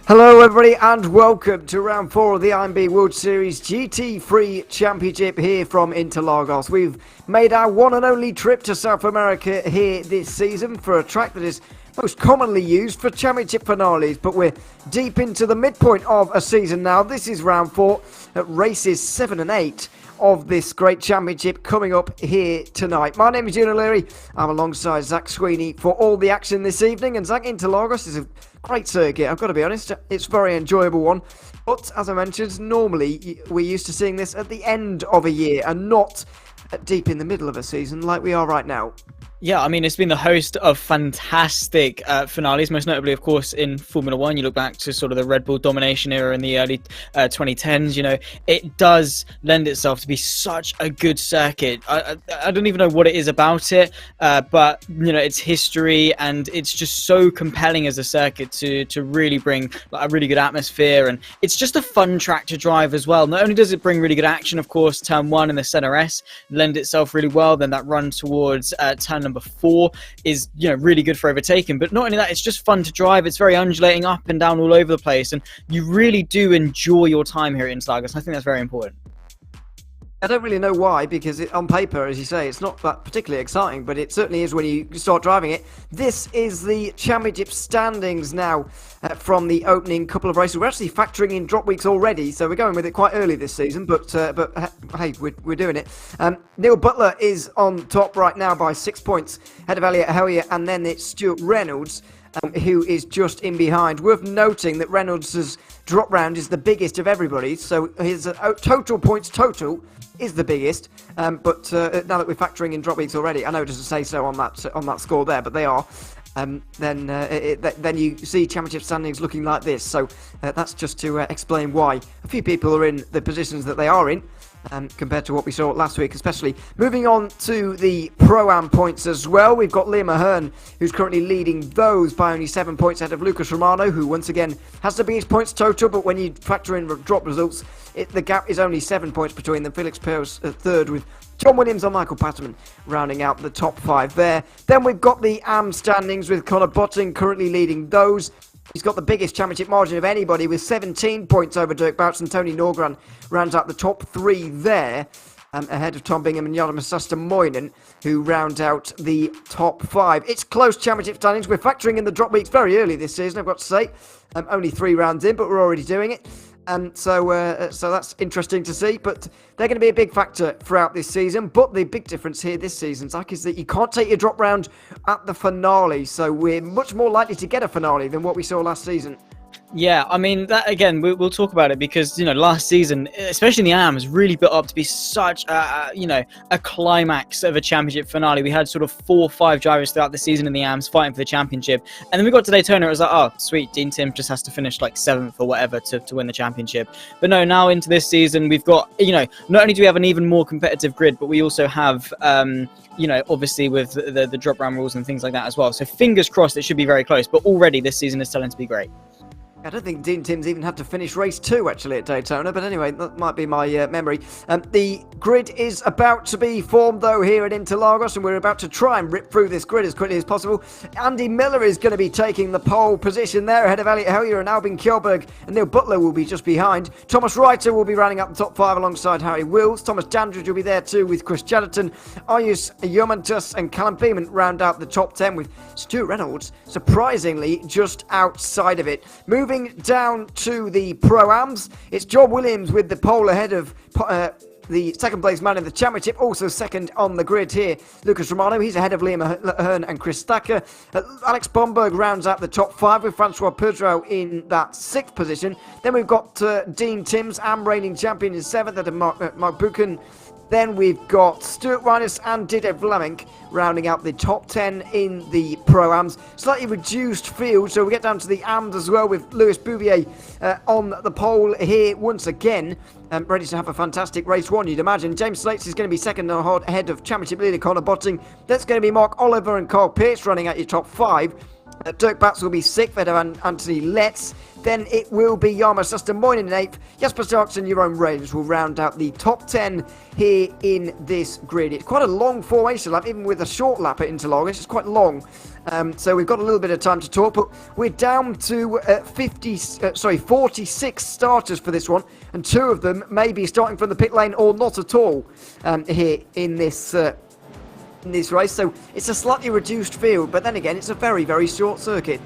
Hello everybody and welcome to round 4 of the IMB World Series GT3 Championship here from Interlagos. We've made our one and only trip to South America here this season for a track that is most commonly used for championship finales, but we're deep into the midpoint of a season now. This is round 4 at races 7 and 8 of this great championship coming up here tonight. My name is Ian O'Leary. I'm alongside Zach Sweeney for all the action this evening, and Zach, Interlagos is a great circuit, I've got to be honest. It's a very enjoyable one, but as I mentioned, normally we're used to seeing this at the end of a year and not deep in the middle of a season like we are right now. Yeah, I mean, it's been the host of fantastic finales, most notably, of course, in Formula One. You look back to sort of the Red Bull domination era in the early 2010s, you know, it does lend itself to be such a good circuit. I don't even know what it is about it, but, you know, it's history and it's just so compelling as a circuit to really bring like, a really good atmosphere. And it's just a fun track to drive as well. Not only does it bring really good action, of course, turn 1 and the center S lend itself really well. Then that run towards turn number 4 is, you know, really good for overtaking, but not only that, it's just fun to drive. It's very undulating up and down all over the place, and you really do enjoy your time here at Interlagos. I think that's very important. I don't really know why, because on paper, as you say, it's not that particularly exciting, but it certainly is when you start driving it. This is the championship standings now from the opening couple of races. We're actually factoring in drop weeks already, so we're going with it quite early this season, but hey, we're doing it. Neil Butler is on top right now by 6 points, ahead of Elliot Hellier, and then it's Stuart Reynolds, who is just in behind. Worth noting that Reynolds' drop round is the biggest of everybody, so his total points total is the biggest, but now that we're factoring in drop weeks already, I know it doesn't say so on that score there, but they are. Then you see championship standings looking like this. So that's just to explain why a few people are in the positions that they are in. Compared to what we saw last week, especially. Moving on to the Pro-Am points as well, we've got Liam Ahern, who's currently leading those by only 7 points ahead of Lucas Romano, who once again has the biggest points total, but when you factor in drop results, the gap is only 7 points between them. Felix Perez third, with John Williams and Michael Patterman rounding out the top 5 there. Then we've got the AM standings with Connor Botting currently leading those. He's got the biggest championship margin of anybody with 17 points over Dirk Bouts, and Tony Norgran rounds out the top 3 there, ahead of Tom Bingham and Jarmo Moinen, who round out the top 5. It's close championship standings. We're factoring in the drop weeks very early this season, I've got to say. Only 3 rounds in, but we're already doing it. So that's interesting to see, but they're going to be a big factor throughout this season. But the big difference here this season, Zach, is that you can't take your drop round at the finale, so we're much more likely to get a finale than what we saw last season. Yeah, I mean, that again, we'll talk about it because, you know, last season, especially in the AMs, really built up to be such a climax of a championship finale. We had sort of 4 or 5 drivers throughout the season in the AMs fighting for the championship. And then we got to Daytona, it was like, oh, sweet, Dean Tim just has to finish like 7th or whatever to win the championship. But no, now into this season, we've got, you know, not only do we have an even more competitive grid, but we also have, you know, obviously with the drop round rules and things like that as well. So fingers crossed, it should be very close. But already this season is starting to be great. I don't think Dean Tim's even had to finish race 2 actually at Daytona, but anyway, that might be my memory. The grid is about to be formed though here at Interlagos, and we're about to try and rip through this grid as quickly as possible. Andy Miller is going to be taking the pole position there ahead of Elliot Hellier, and Albin Kjellberg and Neil Butler will be just behind. Thomas Reiter will be running up the top 5 alongside Harry Wills. Thomas Dandridge will be there too with Chris Chatterton. Ayus Yomantus and Callum Beeman round out the top 10 with Stuart Reynolds surprisingly just outside of it. Moving down to the Pro-Ams, it's John Williams with the pole ahead of the second place man in the championship, also second on the grid here, Lucas Romano. He's ahead of Liam Ahern and Chris Thacker. Alex Bomberg rounds out the top 5 with Francois Pedro in that 6th position. Then we've got Dean Timms, AM reigning champion, in 7th, ahead of Mark Buchan. Then we've got Stuart Reines and Didier Vlamink rounding out the top 10 in the Pro-Ams. Slightly reduced field, so we get down to the AMs as well with Louis Bouvier on the pole here once again. Ready to have a fantastic race 1, you'd imagine. James Slates is going to be second ahead of championship leader Connor Botting. That's going to be Mark Oliver and Carl Pearce running at your top 5. Dirk Bats will be 6th, ahead of Anthony Letts. Then it will be Jarmo Moinen in 8th. Jasper Starks and Jeroen Reeves will round out the top 10 here in this grid. It's quite a long formation lap, even with a short lap at Interlagos. It's quite long. So we've got a little bit of time to talk, but we're down to 46 starters for this one, and 2 of them may be starting from the pit lane or not at all here in this race. So it's a slightly reduced field, but then again, it's a very, very short circuit.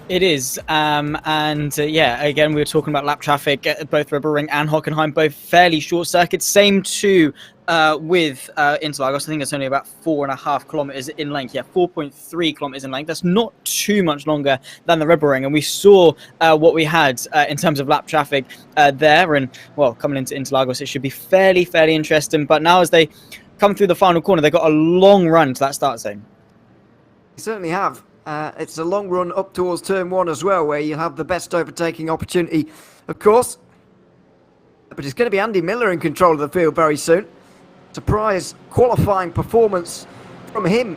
It is, yeah, again, we were talking about lap traffic, both Red Bull Ring and Hockenheim, both fairly short circuits. Same too with Interlagos. I think it's only about 4.5 kilometers in length. Yeah, 4.3 kilometers in length. That's not too much longer than the Red Bull Ring. And we saw what we had in terms of lap traffic there. And, well, coming into Interlagos, it should be fairly interesting. But now as they come through the final corner, they've got a long run to that start zone. They certainly have. It's a long run up towards turn 1 as well, where you'll have the best overtaking opportunity, of course. But it's going to be Andy Miller in control of the field very soon. Surprise qualifying performance from him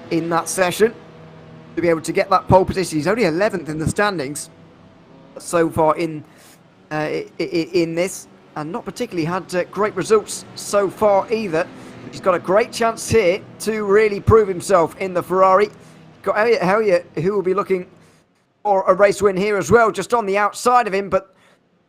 in that session to be able to get that pole position. He's only 11th in the standings so far in this, and not particularly had great results so far either. He's got a great chance here to really prove himself in the Ferrari. Got Elliott, who will be looking for a race win here as well, just on the outside of him. But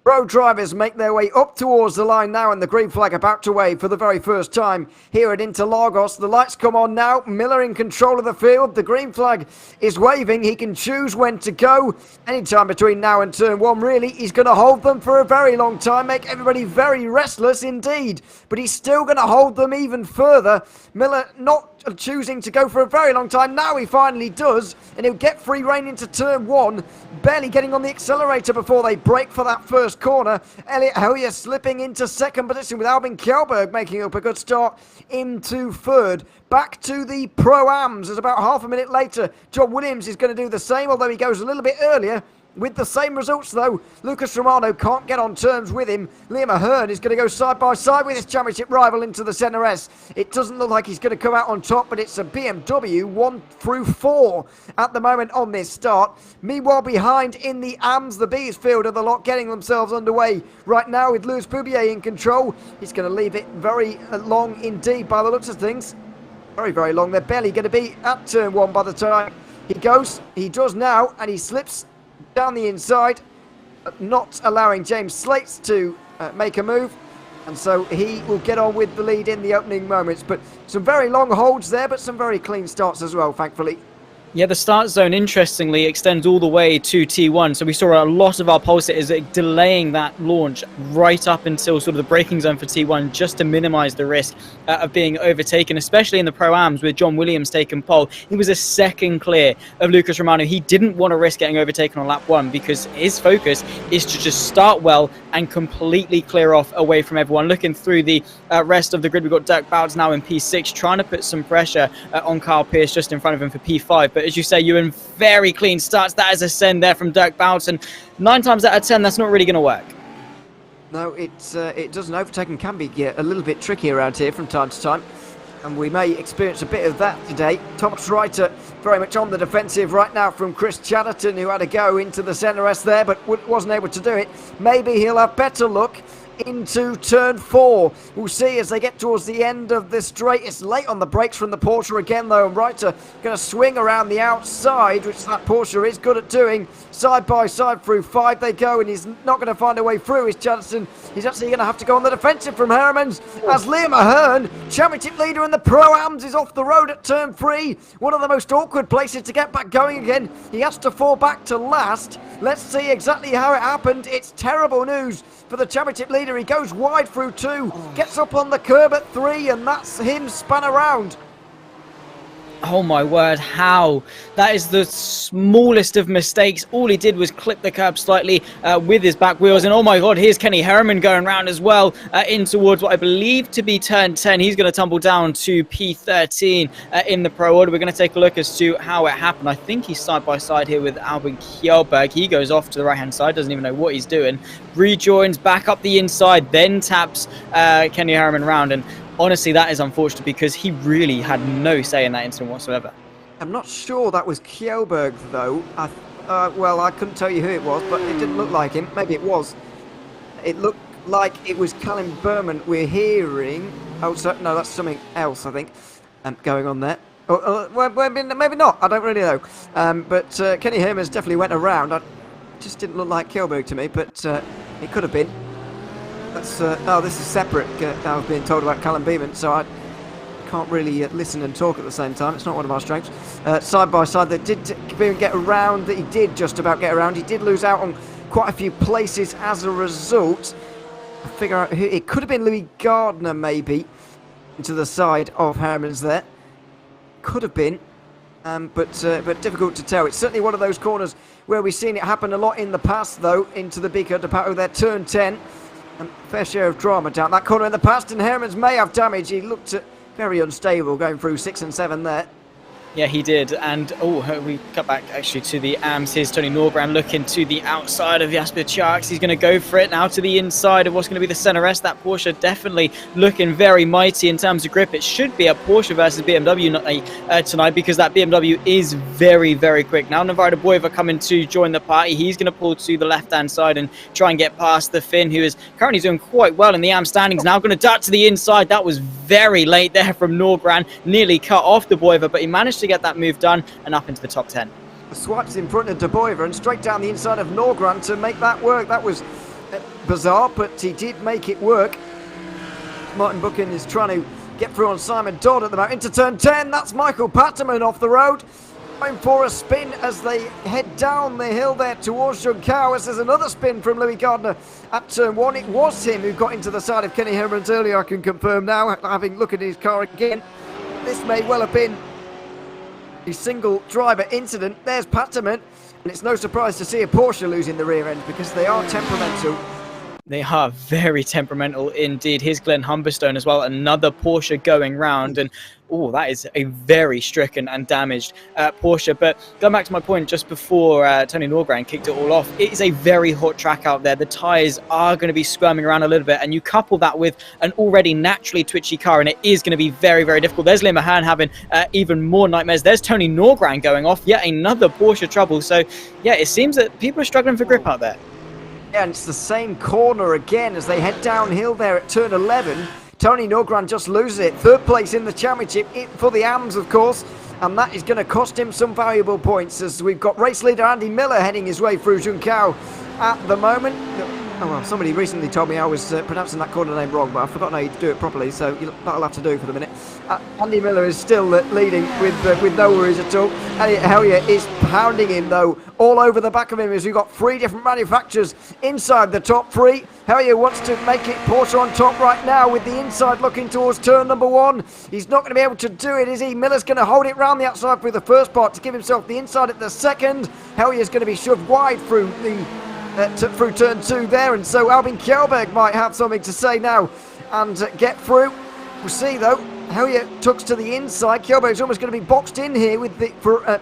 pro drivers make their way up towards the line now, and the green flag about to wave for the very first time here at Interlagos. The lights come on now. Miller in control of the field. The green flag is waving. He can choose when to go. Anytime between now and turn 1, really. He's going to hold them for a very long time, make everybody very restless indeed. But he's still going to hold them even further. Miller not choosing to go for a very long time. Now he finally does, and he'll get free rein into turn 1, barely getting on the accelerator before they break for that first corner. Elliot Hellier slipping into second position, with Albin Kjellberg making up a good start into third. Back to the Pro-Ams as about half a minute later, John Williams is going to do the same, although he goes a little bit earlier. With the same results, though, Lucas Romano can't get on terms with him. Liam Ahern is going to go side by side with his championship rival into the Centre S. It doesn't look like he's going to come out on top, but it's a BMW 1 through 4 at the moment on this start. Meanwhile, behind in the AMS, the B's field of the lot getting themselves underway right now with Louis Poubier in control. He's going to leave it very long indeed by the looks of things. Very, very long. They're barely going to be at turn 1 by the time he goes. He does now, and he slips down the inside, not allowing James Slates to make a move, and so he will get on with the lead in the opening moments. But some very long holds there, but some very clean starts as well, thankfully. Yeah, the start zone, interestingly, extends all the way to T1. So we saw a lot of our pole sitters delaying that launch right up until sort of the braking zone for T1, just to minimize the risk of being overtaken, especially in the Pro-Ams with John Williams taking pole. He was a second clear of Lucas Romano. He didn't want to risk getting overtaken on lap 1 because his focus is to just start well and completely clear off away from everyone. Looking through the rest of the grid, we've got Dirk Bouts now in P6, trying to put some pressure on Kyle Pearce just in front of him for P5. But as you say, you're in very clean starts. That is a send there from Dirk Bouts, and 9 times out of 10, that's not really going to work. No, it doesn't. Overtaking can be a little bit tricky around here from time to time, and we may experience a bit of that today. Thomas Reiter very much on the defensive right now from Chris Chatterton, who had a go into the centre S there, but wasn't able to do it. Maybe he'll have better luck into turn 4. We'll see as they get towards the end of the straight. It's late on the brakes from the Porsche again, though, and Reiter going to swing around the outside, which that Porsche is good at doing. Side by side through 5 they go, and he's not going to find a way through. Is Johnson. He's actually going to have to go on the defensive from Hermans, as Liam Ahern, championship leader in the Pro-Ams, is off the road at turn 3. One of the most awkward places to get back going again. He has to fall back to last. Let's see exactly how it happened. It's terrible news for the championship leader. He goes wide through 2, gets up on the curb at 3, and that's him spun around. Oh my word, how? That is the smallest of mistakes. All he did was clip the curb slightly with his back wheels. And oh my god, here's Kenny Herman going round as well in towards what I believe to be turn 10. He's going to tumble down to P13 in the pro order. We're going to take a look as to how it happened. I think he's side by side here with Albin Kjellberg. He goes off to the right hand side, doesn't even know what he's doing. Rejoins back up the inside, then taps Kenny Herman round. And honestly, that is unfortunate because he really had no say in that incident whatsoever. I'm not sure that was Kjellberg, though. Well, I couldn't tell you who it was, but it didn't look like him. Maybe it was. It looked like it was Callum Berman we're hearing. Oh, so, no, that's something else, I think, going on there. Well, maybe not. I don't really know. But Kenny Hermans definitely went around. It just didn't look like Kjellberg to me, but it could have been. That's oh, this is separate. I was being told about Callum Beeman, so I can't really listen and talk at the same time. It's not one of our strengths. Side by side, they did get around. He did just about get around. He did lose out on quite a few places as a result. I figure out who it could have been. Louis Gardner, maybe, to the side of Hermans there. Could have been, but difficult to tell. It's certainly one of those corners where we've seen it happen a lot in the past, though, into the Bico de Pato there, turn 10. Fair share of drama down that corner in the past, and Hermans may have damage. He looked very unstable going through 6 and 7 there. Yeah, he did. And we cut back actually to the AMS. Here's Tony Norgran looking to the outside of Jasper Charks. He's going to go for it now to the inside of what's going to be the center S. That Porsche definitely looking very mighty in terms of grip. It should be a Porsche versus BMW tonight, because that BMW is very, very quick. Now Navarro Boiva coming to join the party. He's going to pull to the left-hand side and try and get past the Finn, who is currently doing quite well in the AMS standings. Now going to dart to the inside. That was very late there from Norgran. Nearly cut off the Boiva, but he managed to get that move done and up into the top 10. The swipes in front of De Boiver and straight down the inside of Norgran to make that work. That was bizarre, but he did make it work. Martin Buchan is trying to get through on Simon Dodd at the moment. Into turn 10, that's Michael Patterman off the road. Going for a spin as they head down the hill there towards Juncao, as there's another spin from Louis Gardner at turn 1. It was him who got into the side of Kenny Hermans earlier, I can confirm now, having looked at his car again. This may well have been a single driver incident. There's Patterman, and it's no surprise to see a Porsche losing the rear end, because they are temperamental. They are very temperamental indeed. Here's Glenn Humberstone as well, another Porsche going round, and that is a very stricken and damaged Porsche. But going back to my point just before Tony Norgran kicked it all off, it is a very hot track out there. The tyres are going to be squirming around a little bit, and you couple that with an already naturally twitchy car, and it is going to be very, very difficult. There's Liam Mahan having even more nightmares. There's Tony Norgran going off, yet another Porsche trouble. So yeah, it seems that people are struggling for grip out there. Yeah, and it's the same corner again as they head downhill there at turn 11. Tony Norgran just loses it. Third place in the championship for the AMS, of course. And that is going to cost him some valuable points, as we've got race leader Andy Miller heading his way through Juncao at the moment. Oh, well, somebody recently told me I was pronouncing that corner name wrong, but I've forgotten how you do it properly, so that'll have to do for the minute. Andy Miller is still leading with no worries at all. Elliot Hellier is pounding him, though, all over the back of him, as we've got 3 different manufacturers inside the top 3. Hellier wants to make it Porsche on top right now, with the inside looking towards turn number 1. He's not going to be able to do it, is he? Miller's going to hold it round the outside through the first part to give himself the inside at the second. Hellier's going to be shoved wide through through turn 2 there, and so Albin Kjellberg might have something to say now and get through. We'll see, though. Hellier tucks to the inside. Kjellberg's almost going to be boxed in here with the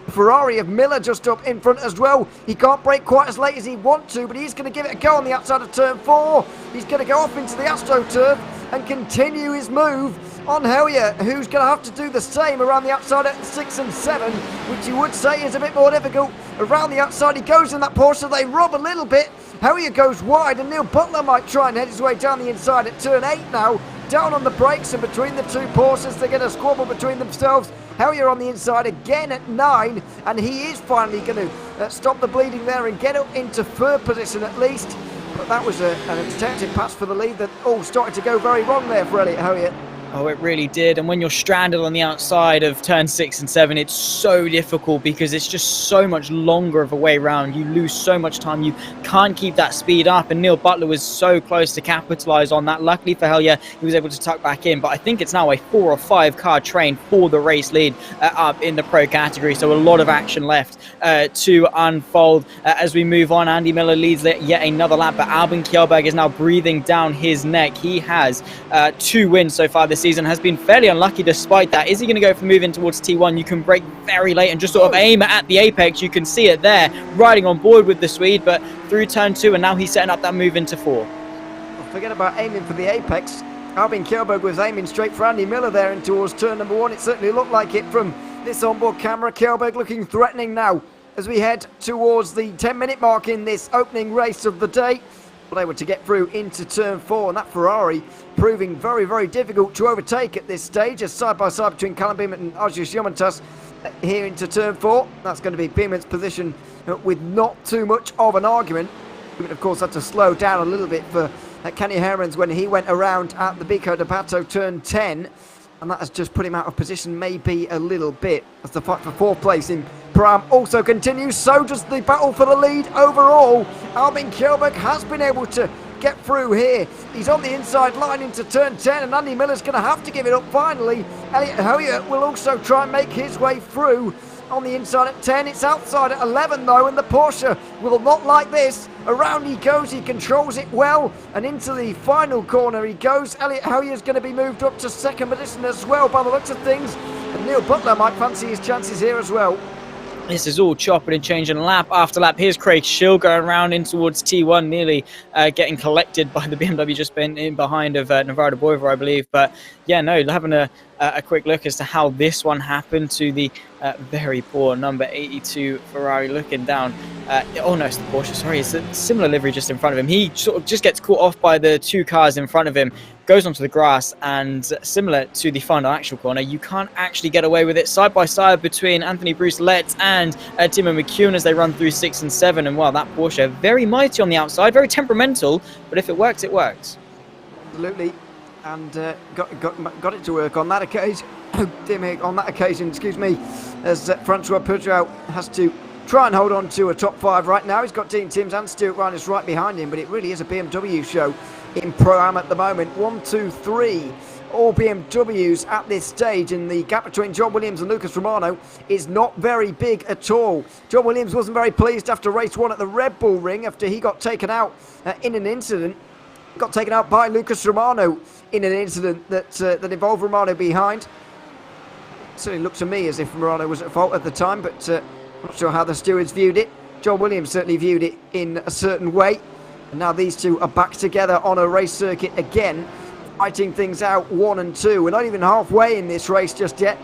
Ferrari of Miller just up in front as well. He can't brake quite as late as he wants to, but he's going to give it a go on the outside of turn 4. He's going to go off into the AstroTurf and continue his move on Hellier, who's going to have to do the same around the outside at 6 and 7, which you would say is a bit more difficult. Around the outside he goes in that Porsche, they rub a little bit. Hellier goes wide, and Neil Butler might try and head his way down the inside at turn 8 now. Down on the brakes, and between the 2 Porsches they're going to squabble between themselves. Hellier on the inside again at 9, and he is finally going to stop the bleeding there and get up into 3rd position at least. But that was an attempted pass for the lead that all started to go very wrong there for Elliot Hellier. Oh, it really did. And when you're stranded on the outside of turn 6 and 7, it's so difficult, because it's just so much longer of a way round. You lose so much time. You can't keep that speed up. And Neil Butler was so close to capitalise on that. Luckily for Hellier, he was able to tuck back in. But I think it's now a 4 or 5 car train for the race lead up in the pro category. So a lot of action left to unfold as we move on. Andy Miller leads yet another lap, but Albin Kjellberg is now breathing down his neck. He has 2 wins so far this season, has been fairly unlucky despite that. Is he going to go for moving towards T1? You can brake very late and just sort of aim at the apex. You can see it there, riding on board with the Swede, but through turn 2, and now he's setting up that move into 4. Well, forget about aiming for the apex. Albin Kjellberg was aiming straight for Andy Miller there and towards turn number 1. It certainly looked like it from this onboard camera. Kjellberg looking threatening now as we head towards the 10-minute mark in this opening race of the day. able to get through into turn 4, and that Ferrari proving very, very difficult to overtake at this stage, as side by side between Callum Beament and Arjus Yomantas here into turn 4. That's going to be Beament's position with not too much of an argument. Beament, of course, had to slow down a little bit for Kenny Hermans when he went around at the Bico de Pato turn 10, and that has just put him out of position maybe a little bit, as the fight for 4th place in Pro-Am also continues. So does the battle for the lead overall. Albin Kjellberg has been able to get through here. He's on the inside line into turn 10, and Andy Miller's going to have to give it up finally. Elliot Hoyer will also try and make his way through on the inside at 10. It's outside at 11 though, and the Porsche will not like this. Around he goes, he controls it well, and into the final corner he goes. Elliot Hoyer's going to be moved up to 2nd position as well by the looks of things, and Neil Butler might fancy his chances here as well. This is all chopping and changing lap after lap. Here's Craig Schill going around in towards T1, nearly getting collected by the BMW just been in behind of Navarro de Boiver, I believe. But yeah, no, having a quick look as to how this one happened to the very poor number 82 Ferrari looking down. Oh no, it's the Porsche, sorry. It's a similar livery just in front of him. He sort of just gets caught off by the 2 cars in front of him, goes onto the grass, and similar to the final actual corner, you can't actually get away with it. Side by side between Anthony Bruce Letts and Timo McCune as they run through 6 and 7. And well, that Porsche, very mighty on the outside, very temperamental, but if it works, it works. Absolutely. And got it to work on that occasion. On that occasion, excuse me, as Francois Peugeot has to try and hold on to a top 5 right now. He's got Dean Timms and Stuart Reines right behind him, but it really is a BMW show in Pro-Am at the moment. 1, 2, 3, all BMWs at this stage, and the gap between John Williams and Lucas Romano is not very big at all. John Williams wasn't very pleased after race 1 at the Red Bull Ring after he got taken out in an incident. Got taken out by Lucas Romano in an incident that involved Romano behind. Certainly looked to me as if Romano was at fault at the time, but I'm not sure how the stewards viewed it. John Williams certainly viewed it in a certain way. And now these two are back together on a race circuit again, fighting things out 1 and 2. We're not even halfway in this race just yet,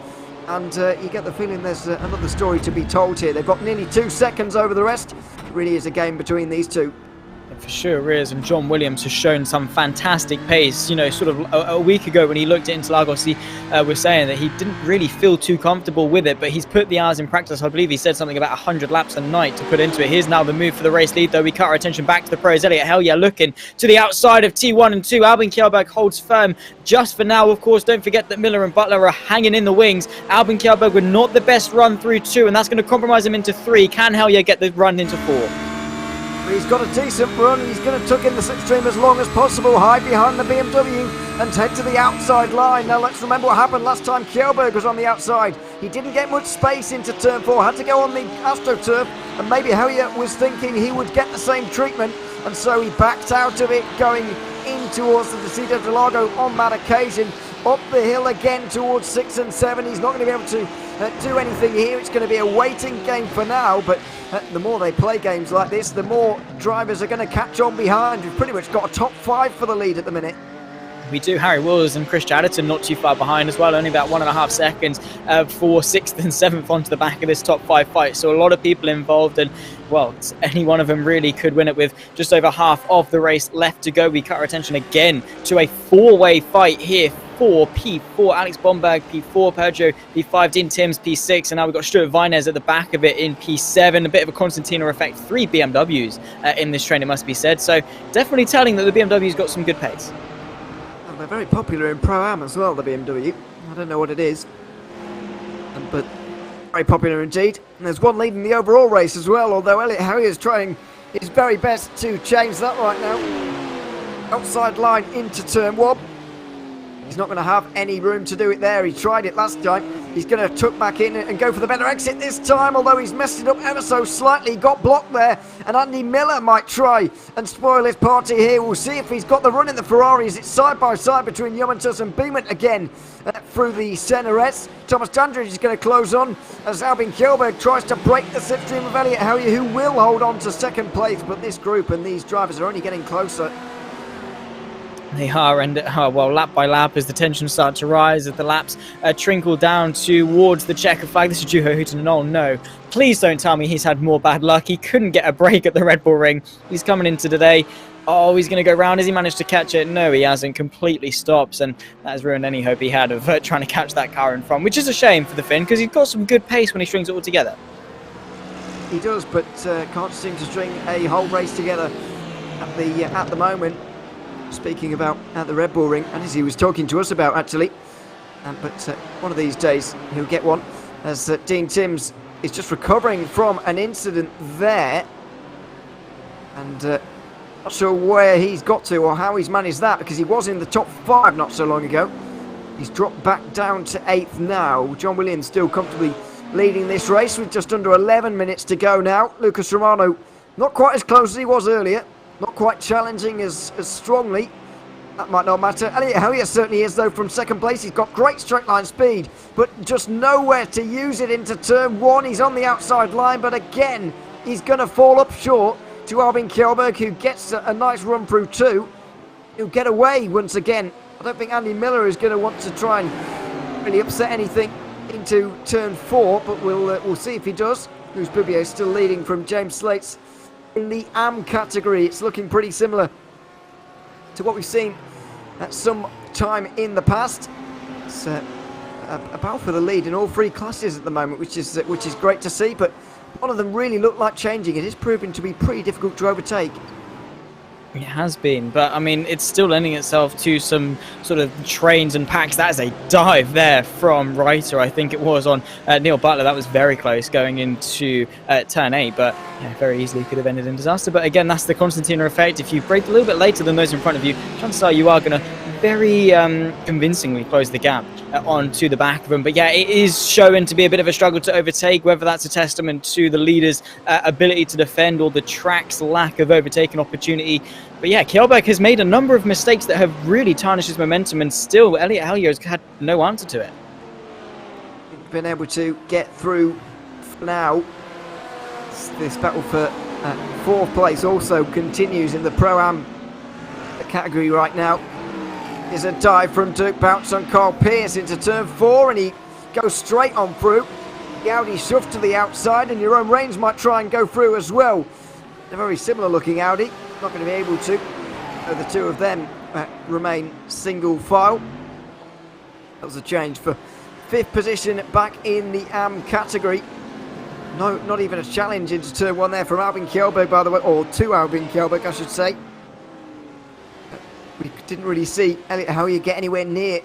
and you get the feeling there's another story to be told here. They've got nearly 2 seconds over the rest. It really is a game between these two. For sure is, and John Williams has shown some fantastic pace. You know, sort of a week ago when he looked at Interlagos, he was saying that he didn't really feel too comfortable with it, but he's put the hours in practice. I believe he said something about 100 laps a night to put into it. Here's now the move for the race lead, though. We cut our attention back to the pros. Elliot Hoyer looking to the outside of T1 and 2. Albin Kjellberg holds firm just for now. Of course, don't forget that Miller and Butler are hanging in the wings. Albin Kjellberg with not the best run through 2, and that's going to compromise him into 3. Can Hoyer get the run into 4? He's got a decent run. He's going to tuck in the slipstream as long as possible, hide behind the BMW and head to the outside line. Now let's remember what happened last time Kjellberg was on the outside. He didn't get much space into turn 4, had to go on the AstroTurf, and maybe Hoyer was thinking he would get the same treatment, and so he backed out of it, going in towards the Descida del Lago on that occasion. Up the hill again towards 6 and 7. He's not going to be able to do anything here. It's going to be a waiting game for now, but the more they play games like this, the more drivers are going to catch on behind. We've pretty much got a top 5 for the lead at the minute. We do. Harry Wills and Chris Chatterton not too far behind as well, only about 1.5 seconds for 6th and 7th onto the back of this top 5 fight. So a lot of people involved, and well, any one of them really could win it with just over half of the race left to go. We cut our attention again to a 4-way fight here. P4, Alex Bomberg, P4, Peugeot, P5, Dean Timms, P6, and now we've got Stuart Vines at the back of it in P7. A bit of a Constantino effect, 3 BMWs in this train, it must be said. So definitely telling that the BMW's got some good pace. And they're very popular in Pro-Am as well, the BMW. I don't know what it is, but very popular indeed. And there's one leading the overall race as well, although Elliot Hoyer is trying his very best to change that right now. Outside line into turn 1. He's not going to have any room to do it there. He tried it last time. He's going to tuck back in and go for the better exit this time, although he's messed it up ever so slightly. Got blocked there, and Andy Miller might try and spoil his party here. We'll see if he's got the run in the Ferraris. It's side by side between Yomantas and Beament again through the Senarets. Thomas Dandridge is going to close on as Albin Kjellberg tries to break the slipstream of Elliot Hoyer, who will hold on to 2nd place, but this group and these drivers are only getting closer. They are, and well, lap by lap as the tensions start to rise, as the laps trickle down towards the checker flag. This is Juho Hooten, oh no, please don't tell me he's had more bad luck. He couldn't get a break at the Red Bull Ring. He's coming into today. Oh, he's going to go round. Has he managed to catch it? No, he hasn't. Completely stops, and that has ruined any hope he had of trying to catch that car in front, which is a shame for the Finn, because he's got some good pace when he strings it all together. He does, but can't seem to string a whole race together at the moment. Speaking about at the Red Bull Ring, and as he was talking to us about, actually. But one of these days he'll get one, as Dean Timms is just recovering from an incident there. And not sure where he's got to or how he's managed that, because he was in the top 5 not so long ago. He's dropped back down to 8th now. John Williams still comfortably leading this race with just under 11 minutes to go now. Lucas Romano not quite as close as he was earlier, not quite challenging as strongly. That might not matter. Elliot Hellier certainly is, though, from second place. He's got great straight line speed, but just nowhere to use it into turn 1. He's on the outside line, but again, he's going to fall up short to Albin Kjellberg, who gets a nice run through 2. He'll get away once again. I don't think Andy Miller is going to want to try and really upset anything into turn 4, but we'll see if he does. Luis Boubier is still leading from James Slates in the AM category. It's looking pretty similar to what we've seen at some time in the past. It's a battle for the lead in all 3 classes at the moment, which is great to see, but none of them really look like changing. It is proving to be pretty difficult to overtake. It has been, but I mean, it's still lending itself to some sort of trains and packs. That is a dive there from Reiter, I think it was, on Neil Butler. That was very close going into turn 8, but yeah, very easily could have ended in disaster. But again, that's the Constantina effect. If you brake a little bit later than those in front of you, chances are you are going to very convincingly close the gap onto the back of them. But yeah, it is showing to be a bit of a struggle to overtake, whether that's a testament to the leader's ability to defend or the track's lack of overtaking opportunity. But yeah, Kjellberg has made a number of mistakes that have really tarnished his momentum, and still Elliot Hellier has had no answer to it. Been able to get through now. This battle for 4th place also continues in the Pro-Am category right now. Is a dive from Dirk Bounce on Carl Pearce into turn 4, and he goes straight on through. The Audi shoved to the outside, and Jerome Reigns might try and go through as well. A very similar looking Audi, not going to be able to. So the two of them remain single file. That was a change for 5th position back in the AM category. No, not even a challenge into turn 1 there from Albin Kjellberg, by the way, or to Albin Kjellberg, I should say. We didn't really see Elliot Hellier get anywhere near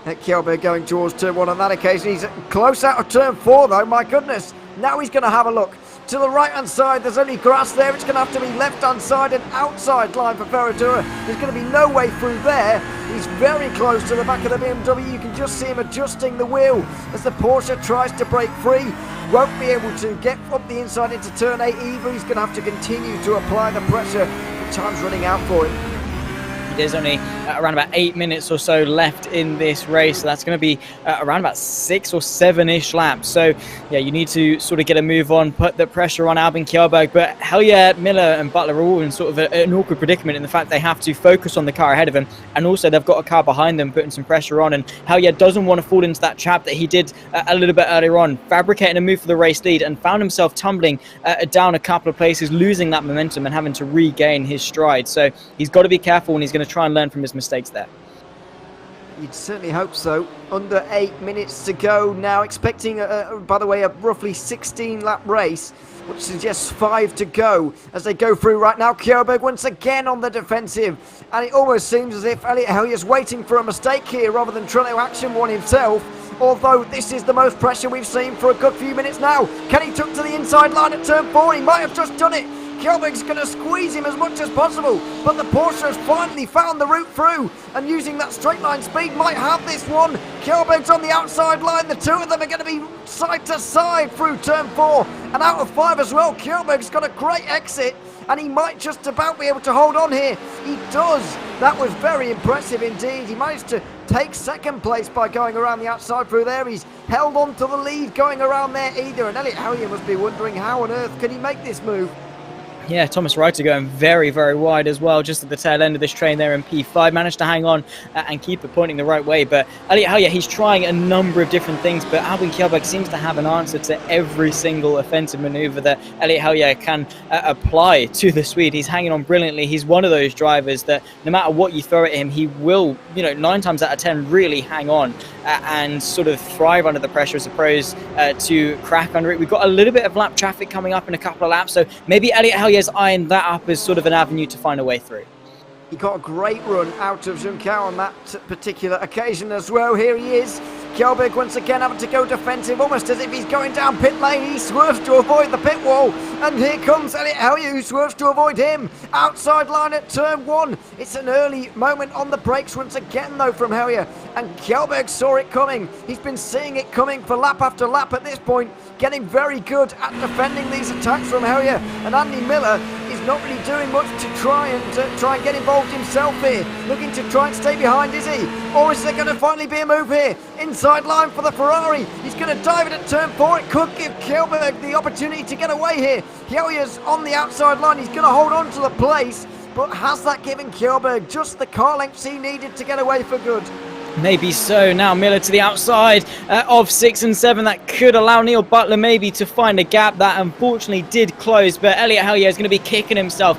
Kjellberg going towards turn 1 on that occasion. He's close out of turn 4, though, my goodness. Now he's going to have a look. To the right-hand side, there's only grass there. It's going to have to be left-hand side and outside line for Ferradura. There's going to be no way through there. He's very close to the back of the BMW. You can just see him adjusting the wheel as the Porsche tries to break free. Won't be able to get up the inside into turn 8 either. He's going to have to continue to apply the pressure. Time's running out for him. There's only around about 8 minutes or so left in this race, so that's going to be around about 6 or 7-ish laps. So yeah, you need to sort of get a move on, put the pressure on Albin Kjellberg. But Hellier, Miller and Butler are all in sort of an awkward predicament in the fact they have to focus on the car ahead of them, and also they've got a car behind them putting some pressure on, and Hellier doesn't want to fall into that trap that he did a little bit earlier on, fabricating a move for the race lead, and found himself tumbling down a couple of places, losing that momentum and having to regain his stride. So he's got to be careful, and he's going to try and learn from his mistakes there. You'd certainly hope so. Under 8 minutes to go now, expecting, by the way, a roughly 16-lap race, which suggests 5 to go as they go through right now. Kjellberg once again on the defensive, and it almost seems as if Elliot Hellier's waiting for a mistake here rather than trying to action one himself. Although this is the most pressure we've seen for a good few minutes now. Can he tuck to the inside line at turn 4? He might have just done it. Kjellberg's going to squeeze him as much as possible, but the Porsche has finally found the route through, and using that straight line speed might have this one. Kjellberg's on the outside line. The two of them are going to be side to side through turn 4 and out of 5 as well. Kjellberg's got a great exit, and he might just about be able to hold on here. He does. That was very impressive indeed. He managed to take second place by going around the outside through there. He's held on to the lead going around there either, and Elliot Hellier must be wondering how on earth can he make this move. Yeah, Thomas Reiter going very, very wide as well, just at the tail end of this train there in P5. Managed to hang on and keep it pointing the right way. But Elliot Hellier, he's trying a number of different things, but Albin Kjellberg seems to have an answer to every single offensive maneuver that Elliot Hellier can apply to the Swede. He's hanging on brilliantly. He's one of those drivers that no matter what you throw at him, he will, 9 times out of 10 really hang on and sort of thrive under the pressure as opposed to crack under it. We've got a little bit of lap traffic coming up in a couple of laps, so maybe Elliot Hellier eyeing that up as sort of an avenue to find a way through. He got a great run out of Junkau on that particular occasion as well. Here he is. Kjellberg once again having to go defensive, almost as if he's going down pit lane. He swerves to avoid the pit wall. And here comes Elliot Hellier, who swerves to avoid him. Outside line at turn 1. It's an early moment on the brakes once again, though, from Hellier. And Kjellberg saw it coming. He's been seeing it coming for lap after lap at this point. Getting very good at defending these attacks from Hellier. And Andy Miller is not really doing much to try and get involved himself here. Looking to try and stay behind, is he? Or is there going to finally be a move here? Inside line for the Ferrari. He's going to dive it at turn 4. It could give Kjellberg the opportunity to get away here. Hellier's on the outside line. He's going to hold on to the place. But has that given Kjellberg just the car lengths he needed to get away for good? Maybe so. Now Miller to the outside of 6 and 7. That could allow Neil Butler maybe to find a gap. That unfortunately did close, but Elliot Hellier is going to be kicking himself.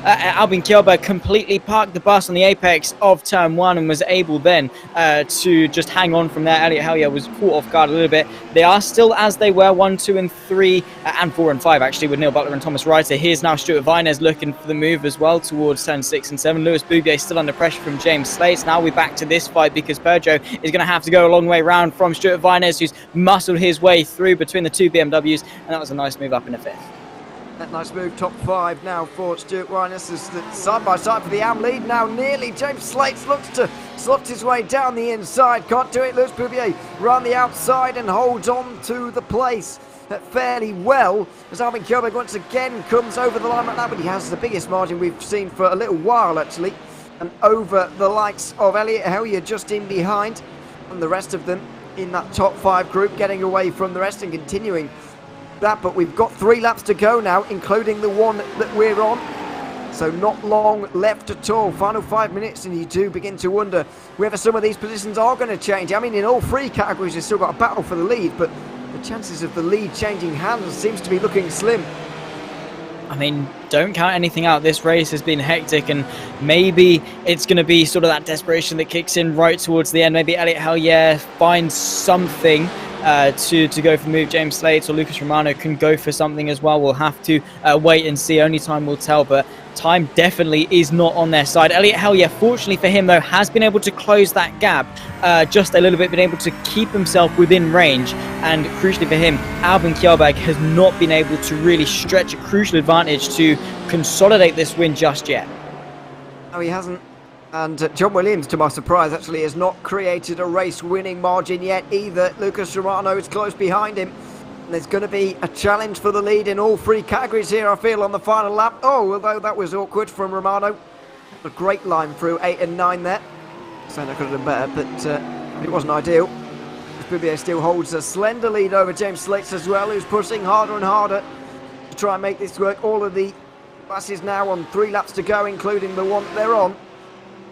Albin Kjellberg completely parked the bus on the apex of turn 1 and was able then to just hang on from there. Elliot Hellier was caught off guard a little bit. They are still as they were, 1, 2 and 3 and 4 and 5 actually, with Neil Butler and Thomas Reiter. Here's now Stuart Vines looking for the move as well towards turn 6 and 7. Lewis Boubier still under pressure from James Slates. Now we're back to this fight because Peugeot is going to have to go a long way round from Stuart Vines, who's muscled his way through between the two BMWs, and that was a nice move up in the 5th. That nice move, top 5 now for Stuart Vines. This is the side by side for the AM lead now nearly. James Slates looks to slot his way down the inside. Can't do it. Lewis Boubier round the outside and holds on to the place fairly well as Albin Kjellberg once again comes over the line like that, but he has the biggest margin we've seen for a little while actually. And over the likes of Elliot Hellier just in behind, and the rest of them in that top 5 group getting away from the rest and continuing that. But we've got 3 laps to go now, including the one that we're on, so not long left at all. Final 5 minutes, and you do begin to wonder whether some of these positions are going to change. I mean, in all 3 categories you've still got a battle for the lead, but the chances of the lead changing hands seems to be looking slim. I mean, don't count anything out. This race has been hectic, and maybe it's going to be sort of that desperation that kicks in right towards the end. Maybe Elliot Hellier finds something to go for the move. James Slates or Lucas Romano can go for something as well. We'll have to wait and see. Only time will tell, but time definitely is not on their side. Elliot Hellier, fortunately for him though, has been able to close that gap just a little bit, been able to keep himself within range, and crucially for him, Albin Kjellberg has not been able to really stretch a crucial advantage to consolidate this win just yet. No, he hasn't. And John Williams, to my surprise, actually has not created a race-winning margin yet either. Lucas Romano is close behind him. And there's going to be a challenge for the lead in all 3 categories here, I feel, on the final lap. Oh, although that was awkward from Romano. A great line through 8 and 9 there. Saying I could have done better, but it wasn't ideal. Boubier still holds a slender lead over James Slates as well, who's pushing harder and harder to try and make this work. All of the buses now on 3 laps to go, including the one they're on.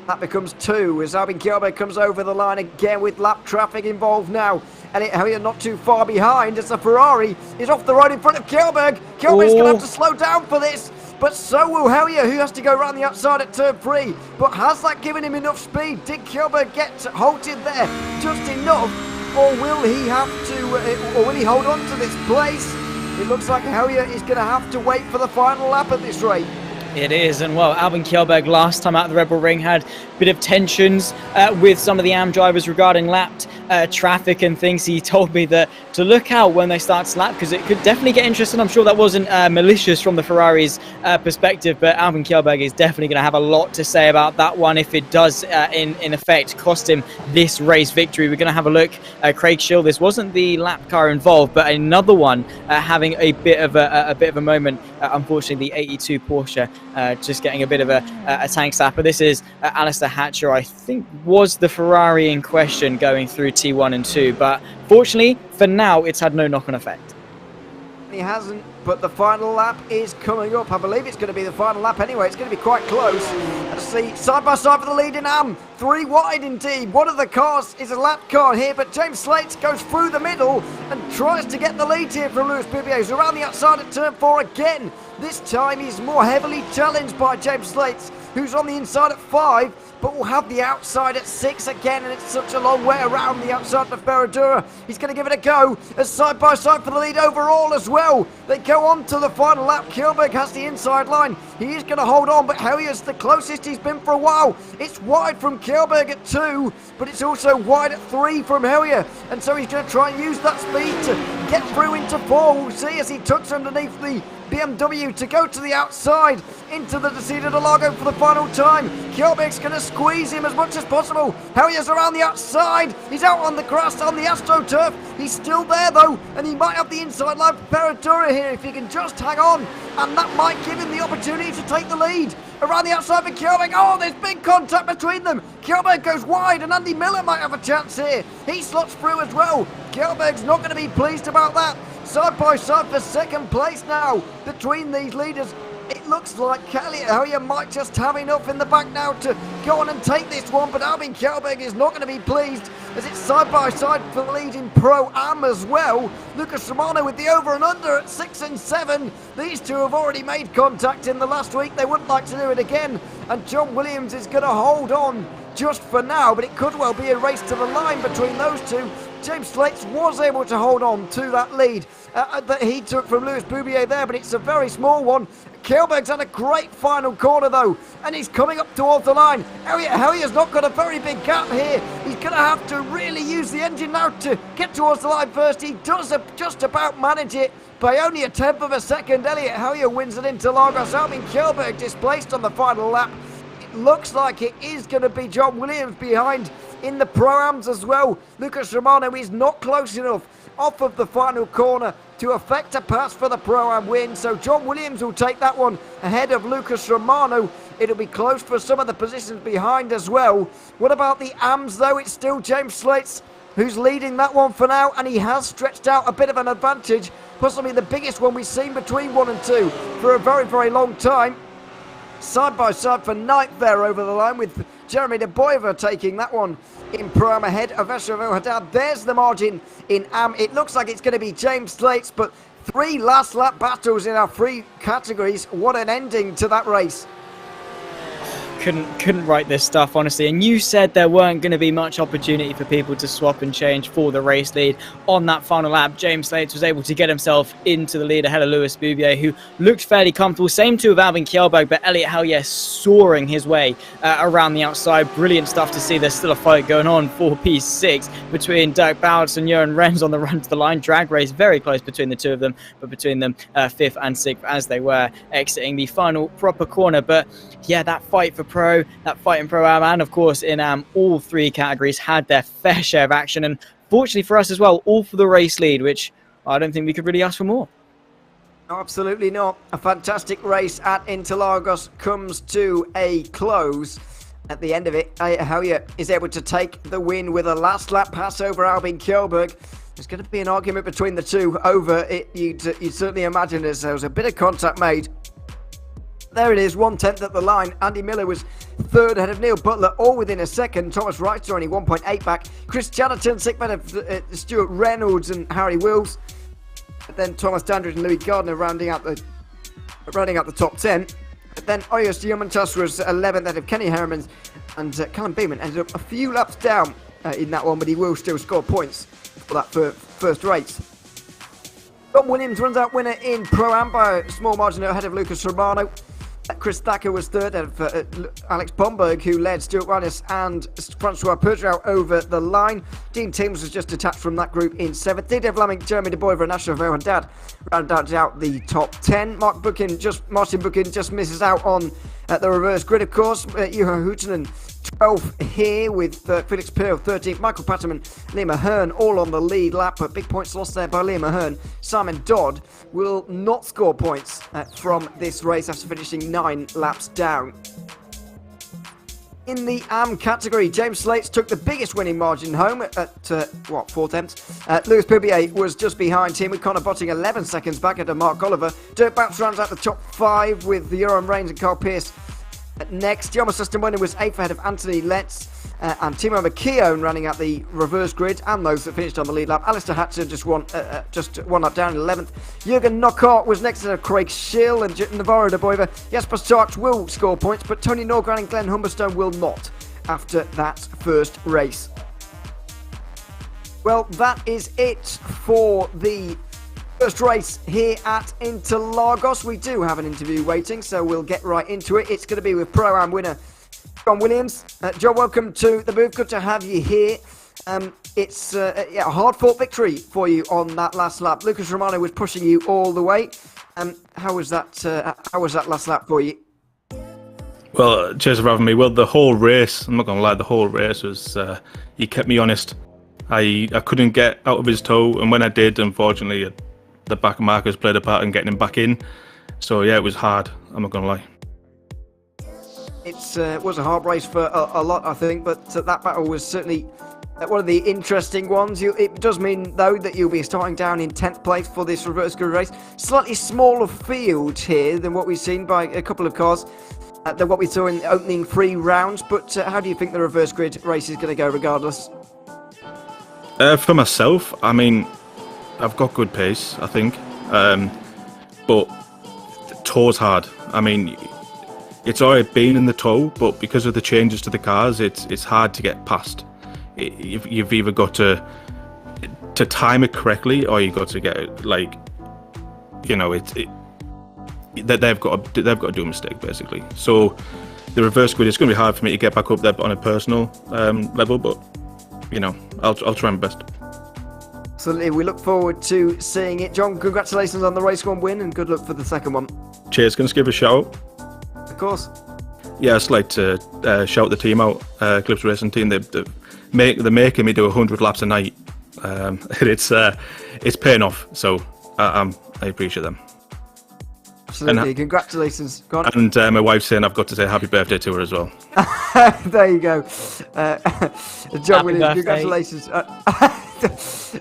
That becomes 2 as Albin Kjellberg comes over the line again with lap traffic involved now. Elliot Hellier not too far behind as the Ferrari is off the road in front of Kjellberg. Kjellberg's going to have to slow down for this, but so will Hellier, who has to go around the outside at turn 3. But has that given him enough speed? Did Kjellberg get halted there just enough, or will he have to, or will he hold on to this place? It looks like Hellier is going to have to wait for the final lap at this rate. It is, and well, Albin Kjellberg last time out of the Red Bull Ring had a bit of tensions with some of the AM drivers regarding lapped traffic and things. He told me that to look out when they start to lap, because it could definitely get interesting. I'm sure that wasn't malicious from the Ferrari's perspective, but Albin Kjellberg is definitely going to have a lot to say about that one if it does in effect cost him this race victory. We're going to have a look. Craig Schill, this wasn't the lap car involved, but another one having a bit of a moment. Unfortunately, the 82 Porsche just getting a bit of a tank slapper. This is Alistair Hatcher, I think was the Ferrari in question going through T1 and 2, but fortunately for now it's had no knock-on effect. certainly hasn't, but the final lap is coming up. I believe it's going to be the final lap anyway. It's going to be quite close. Let's see, side by side for the lead in AM. 3 wide indeed. One of the cars is a lap car here, but James Slates goes through the middle and tries to get the lead here from Lewis Boubier, who's around the outside at turn 4 again. This time he's more heavily challenged by James Slates, who's on the inside at 5, but will have the outside at 6 again, and it's such a long way around the outside for Ferradura. He's going to give it a go, as side by side for the lead overall as well. They go on to the final lap. Kjellberg has the inside line. He is going to hold on, but Hellier's the closest he's been for a while. It's wide from Kjellberg at 2, but it's also wide at 3 from Hellier, and so he's going to try and use that speed to get through into 4. We'll see as he tucks underneath the BMW to go to the outside into the Interlagos for the final time. Kjellberg's going to squeeze him as much as possible. Hellier's around the outside. He's out on the grass on the AstroTurf. He's still there though, and he might have the inside line for Ferradura here if he can just hang on, and that might give him the opportunity to take the lead. Around the outside for Kjellberg. Oh, there's big contact between them. Kjellberg goes wide, and Andy Miller might have a chance here. He slots through as well. Kjellberg's not going to be pleased about that. Side by side for second place now between these leaders. It looks like Hellier might just have enough in the back now to go on and take this one, but Albin Kjellberg is not going to be pleased as it's side by side for the lead in Pro-Am as well. Lucas Romano with the over and under at 6 and 7. These two have already made contact in the last week. They wouldn't like to do it again, and John Williams is going to hold on just for now, but it could well be a race to the line between those two. James Slates was able to hold on to that lead that he took from Lewis Boubier there, but it's a very small one. Kjellberg's had a great final corner though, and he's coming up towards the line. Hellier's not got a very big gap here. He's going to have to really use the engine now to get towards the line first. He does just about manage it by only a tenth of a second. Elliot Hellier wins it into Interlagos. Albin Kjellberg displaced on the final lap. Looks like it is going to be John Williams behind in the Pro-Ams as well. Lucas Romano is not close enough off of the final corner to affect a pass for the Pro-Am win, so John Williams will take that one ahead of Lucas Romano. It'll be close for some of the positions behind as well. What about the AMs though? It's still James Slates who's leading that one for now, and he has stretched out a bit of an advantage, possibly the biggest one we've seen between 1 and 2 for a very, very long time. Side by side for ninth there over the line, with Jeremy De Boyver taking that one in Pro-Am ahead of Esravel Haddad. There's the margin in AM. It looks like it's going to be James Slates, but 3 last lap battles in our 3 categories. What an ending to that race. Couldn't write this stuff, honestly. And you said there weren't going to be much opportunity for people to swap and change for the race lead. On that final lap, James Slates was able to get himself into the lead ahead of Lewis Boubier, who looked fairly comfortable. Same too with Albin Kjellberg, but Elliot Hellier soaring his way around the outside. Brilliant stuff to see. There's still a fight going on for P6 between Dirk Bowers and Johan Renz on the run to the line. Drag race very close between the two of them, but between them 5th and 6th as they were exiting the final proper corner. But yeah, that fight for Pro, that fight in Pro-Am, and of course in all 3 categories had their fair share of action, and fortunately for us as well, all for the race lead, which I don't think we could really ask for more. No, absolutely not. A fantastic race at Interlagos comes to a close. At the end of it, Hellier is able to take the win with a last lap pass over Albin Kjellberg. There's going to be an argument between the two over it. You'd certainly imagine as there was a bit of contact made. There it is, 1/10 at the line. Andy Miller was 3rd ahead of Neil Butler, all within a second. Thomas Wright's only 1.8 back. Chris Chatterton, 6th ahead of Stuart Reynolds and Harry Wills. But then Thomas Dandridge and Louis Gardner rounding out the top 10. But then Oyos Diamantas was 11th ahead of Kenny Hermans, and Callum Beeman ended up a few laps down in that one, but he will still score points for that first race. John Williams runs out winner in Pro-Am by a small margin ahead of Lucas Romano. Chris Thacker was 3rd of Alex Bomberg, who led Stuart Ranius and Francois Perdrault over the line. Dean Timms was just detached from that group in 7th. Didier Vlaming, Jeremy De Boyver and Asher Verhondad rounded out the top 10. Martin Buchan just misses out on the reverse grid, of course. Juha Huutonen 12th here with Felix Pearl 13th. Michael Patterman, Liam Ahern all on the lead lap, but big points lost there by Liam Ahern. Simon Dodd will not score points from this race after finishing 9 laps down. In the AM category, James Slates took the biggest winning margin home at 4 tenths. Lewis Poubier was just behind him, with Connor Botting 11 seconds back at Mark Oliver. Dirk Bouts rounds out the top 5 with Euron Rains and Carl Pearce next. Yama Sustin winner was 8th ahead of Anthony Letts and Timo McKeown running out the reverse grid, and those that finished on the lead lap. Alistair Hatcher just one up down in 11th. Jürgen Knockhart was next to Craig Schill and Navarro de Boiva. Jasper Starks will score points, but Tony Norgran and Glenn Humberstone will not after that first race. Well, that is it for the first race here at Interlagos. We do have an interview waiting, so we'll get right into it. It's going to be with Pro-Am winner John Williams. John, welcome to the booth. Good to have you here. It's a hard-fought victory for you on that last lap. Lucas Romano was pushing you all the way. How was that last lap for you? Well, cheers for having me. Well, the whole race, I'm not going to lie, the whole race was, he kept me honest. I couldn't get out of his toe, and when I did, unfortunately, the back markers played a part in getting him back in. So yeah, it was hard, I'm not going to lie. It was a hard race for a lot, I think, but that battle was certainly one of the interesting ones. It does mean, though, that you'll be starting down in 10th place for this reverse grid race. Slightly smaller field here than what we've seen by a couple of cars, than what we saw in the opening 3 rounds. But how do you think the reverse grid race is going to go regardless? For myself, I mean, I've got good pace, I think, but the toe's hard. I mean, it's alright being in the toe, but because of the changes to the cars, it's hard to get past. You've either got to time it correctly, or you got to get it, like, you know, they've got to do a mistake basically. So the reverse grid, it's going to be hard for me to get back up there on a personal level, but you know, I'll try my best. Absolutely, we look forward to seeing it. John, congratulations on the race 1 win, and good luck for the second one. Cheers. Can I just give a shout out? Of course. Yeah, I'd just like to shout the team out, Clips Racing team. They're making me do 100 laps a night. It's paying off, so I appreciate them. Absolutely, congratulations. Go on. And my wife's saying I've got to say happy birthday to her as well. There you go. John Williams, congratulations.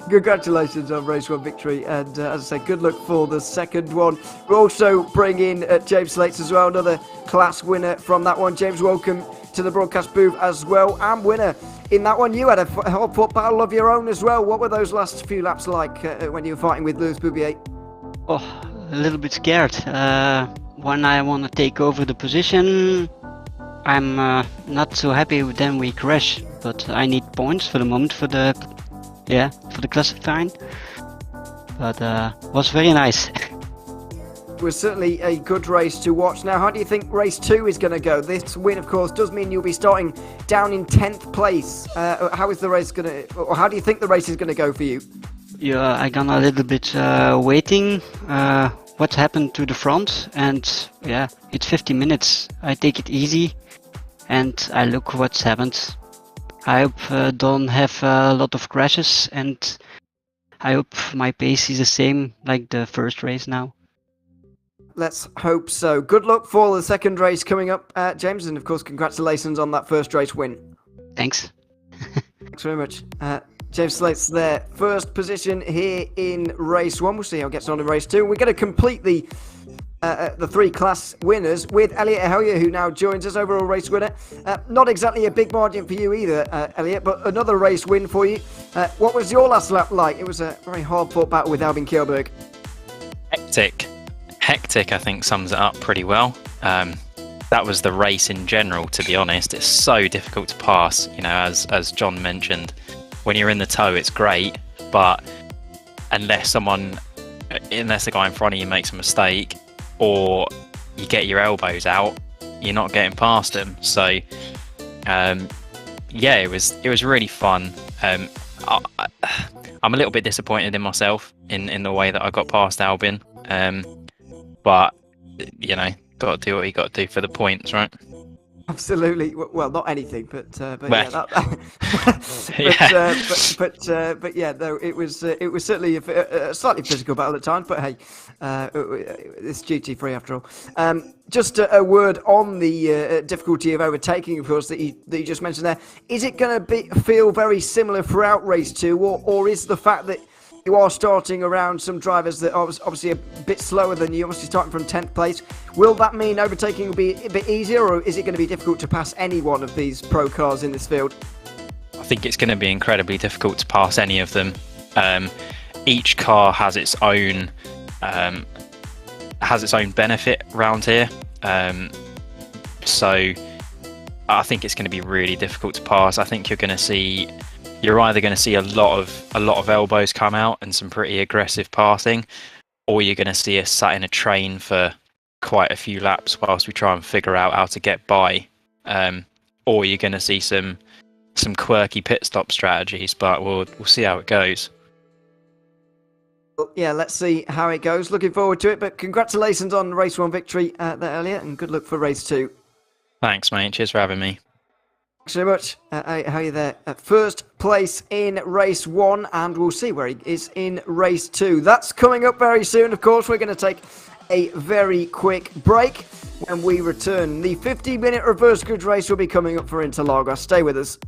Congratulations on race 1 victory, and as I say, good luck for the second one. We'll also bring in James Slates as well, another class winner from that one. James, welcome to the broadcast booth as well, and winner in that one. You had a hard-fought battle of your own as well. What were those last few laps like when you were fighting with Lewis Poubier? Oh, a little bit scared. When I want to take over the position, I'm not so happy with them we crash, but I need points for the moment for the classifying. But was very nice. It was certainly a good race to watch. Now, how do you think race 2 is going to go? This win, of course, does mean you'll be starting down in 10th place. How is the race going to, or how do you think the race is going to go for you? Yeah, I gone a little bit waiting what happened to the front, and yeah, it's 50 minutes. I take it easy, and I look what's happened. I hope don't have a lot of crashes, and I hope my pace is the same like the first race now. Let's hope so. Good luck for the second race coming up, James, and of course, congratulations on that first race win. Thanks. Thanks very much. James Slate's there. First position here in race 1. We'll see how it gets on in race 2. We're going to complete the 3 class winners with Elliot Hellier, who now joins us, overall race winner. Not exactly a big margin for you either, Elliot, but another race win for you. What was your last lap like? It was a very hard-fought battle with Albin Kjellberg. Hectic, I think, sums it up pretty well. That was the race in general, to be honest. It's so difficult to pass, you know, as John mentioned. When you're in the toe, it's great, but unless the guy in front of you makes a mistake, or you get your elbows out, you're not getting past him. So, yeah, it was really fun. I'm a little bit disappointed in myself in the way that I got past Albin, but you know, got to do what you got to do for the points, right? Absolutely. Well, not anything, but Well, yeah, that, but yeah, no, it was certainly a slightly physical battle at times. But hey, it's GT3 after all. Just a word on the difficulty of overtaking, of course, that you just mentioned there. Is it going to feel very similar throughout race 2, or is the fact that you are starting around some drivers that are obviously a bit slower than you, obviously starting from 10th place. Will that mean overtaking will be a bit easier, or is it going to be difficult to pass any one of these pro cars in this field? I think it's going to be incredibly difficult to pass any of them. Each car has its own benefit round here. So I think it's going to be really difficult to pass. I think you're either going to see a lot of elbows come out and some pretty aggressive passing, or you're going to see us sat in a train for quite a few laps whilst we try and figure out how to get by, or you're going to see some quirky pit stop strategies. But we'll see how it goes. Yeah, let's see how it goes. Looking forward to it. But congratulations on race 1 victory there earlier, and good luck for race 2. Thanks, mate. Cheers for having me. Thanks so much. How are you there? First place in race 1, and we'll see where he is in race 2. That's coming up very soon, of course. We're going to take a very quick break. When we return, the 50-minute reverse grid race will be coming up for Interlagos. Stay with us.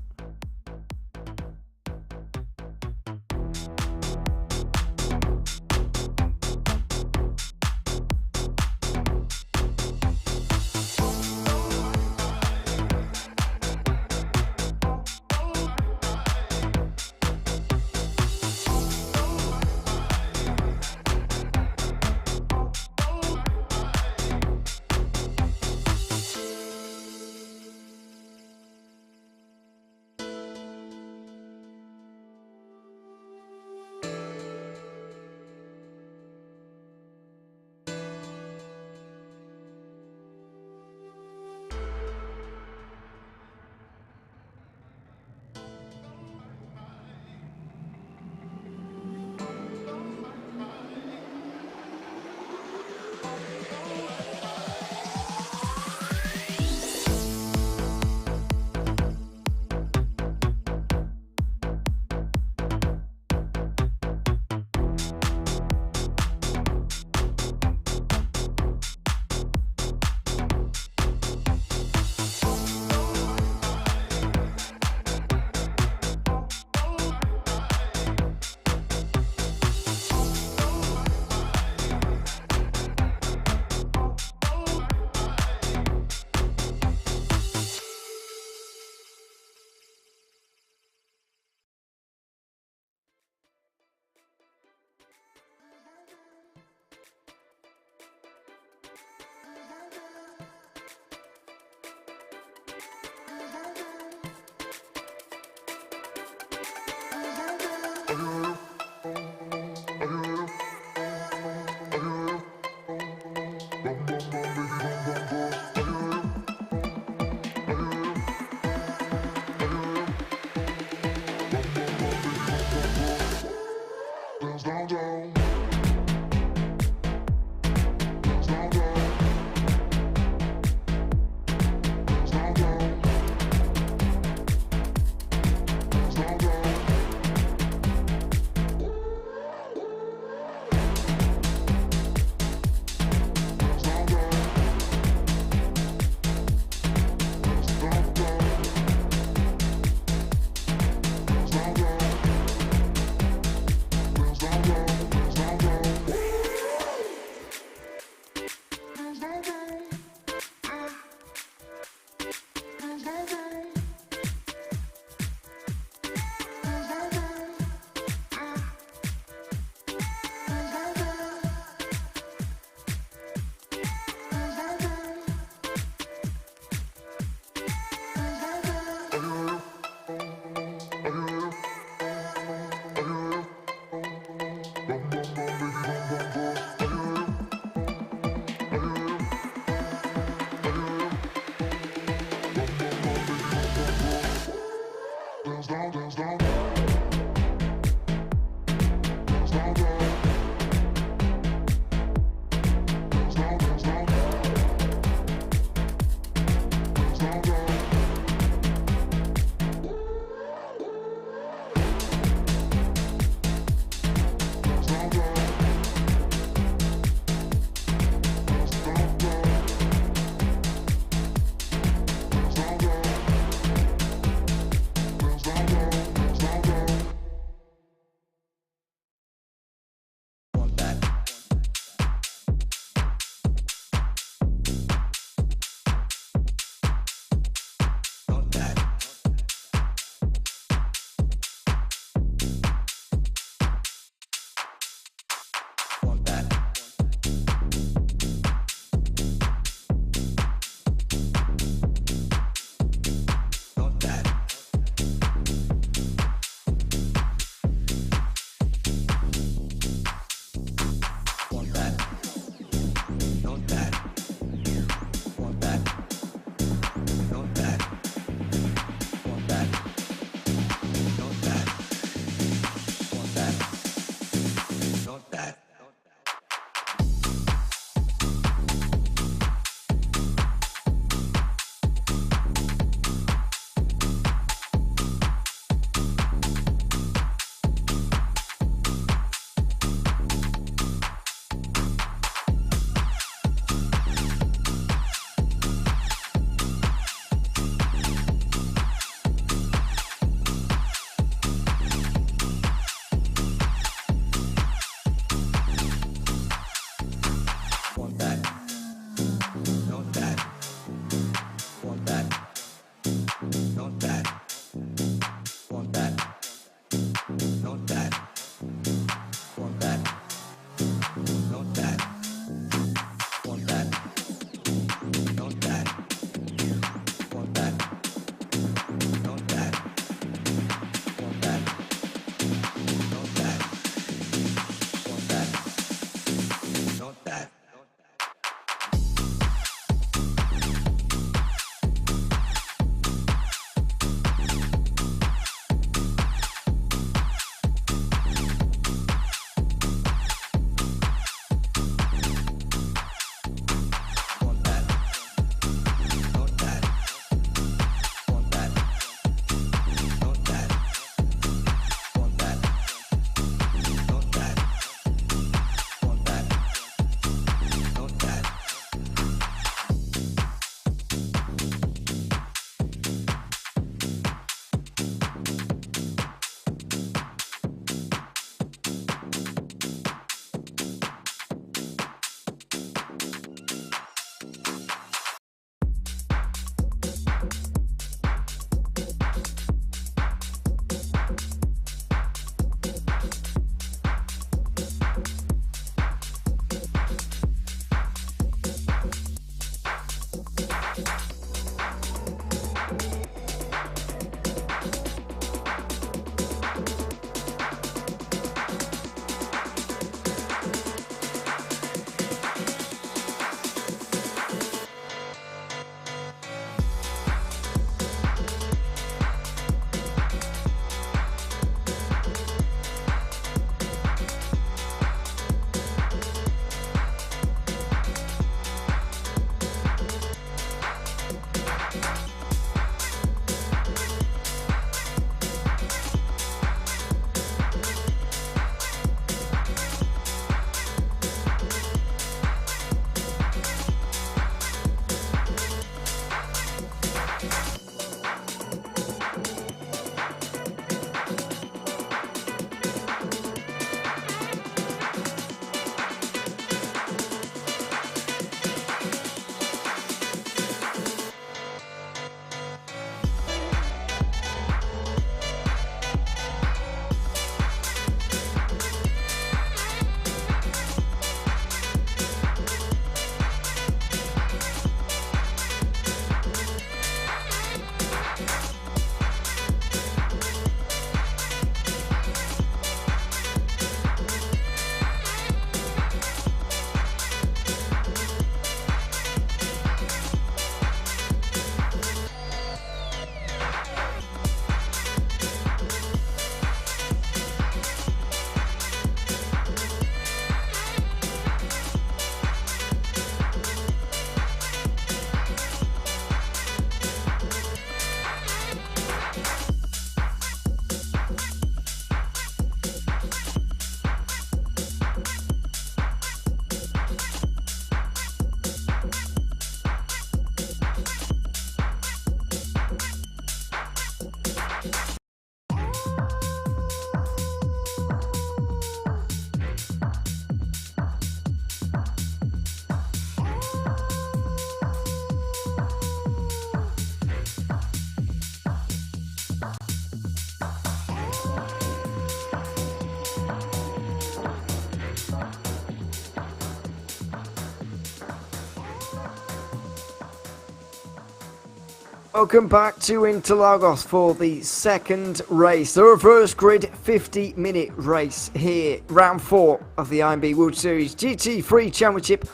Welcome back to Interlagos for the second race, the reverse grid 50-minute race here, round 4 of the IMB World Series GT3 Championship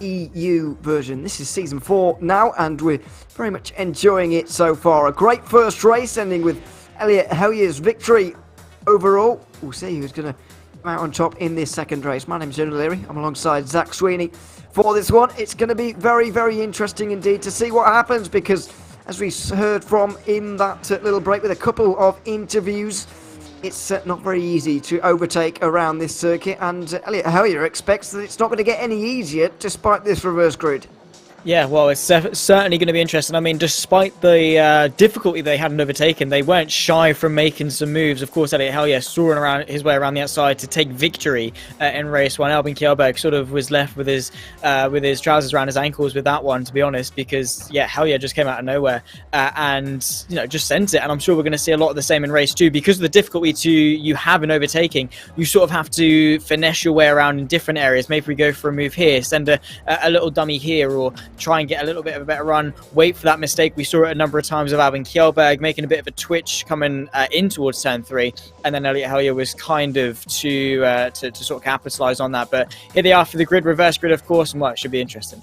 EU version. This is season 4 now, and we're very much enjoying it so far. A great first race, ending with Elliot Hellier's victory overall. We'll see who's going to come out on top in this second race. My name's Jonah Leary. I'm alongside Zach Sweeney for this one. It's going to be very, very interesting indeed to see what happens, because as we heard from in that little break with a couple of interviews, it's not very easy to overtake around this circuit, and Elliot Hellier expects that it's not going to get any easier despite this reverse grid. Yeah, well, it's certainly going to be interesting. I mean, despite the difficulty they hadn't overtaken, they weren't shy from making some moves. Of course, Elliot Hellier sawing his way around the outside to take victory in race 1. Albin Kjellberg sort of was left with his trousers around his ankles with that one, to be honest, because, yeah, Hellier just came out of nowhere and, just sent it. And I'm sure we're going to see a lot of the same in race 2. Because of the difficulty you have in overtaking, you sort of have to finesse your way around in different areas. Maybe we go for a move here, send a little dummy here, or try and get a little bit of a better run, wait for that mistake. We saw it a number of times of Albin Kjellberg making a bit of a twitch coming in towards turn 3, and then Elliot Hellier was kind of to sort of capitalise on that. But here they are for the grid, reverse grid, of course, and well, it should be interesting.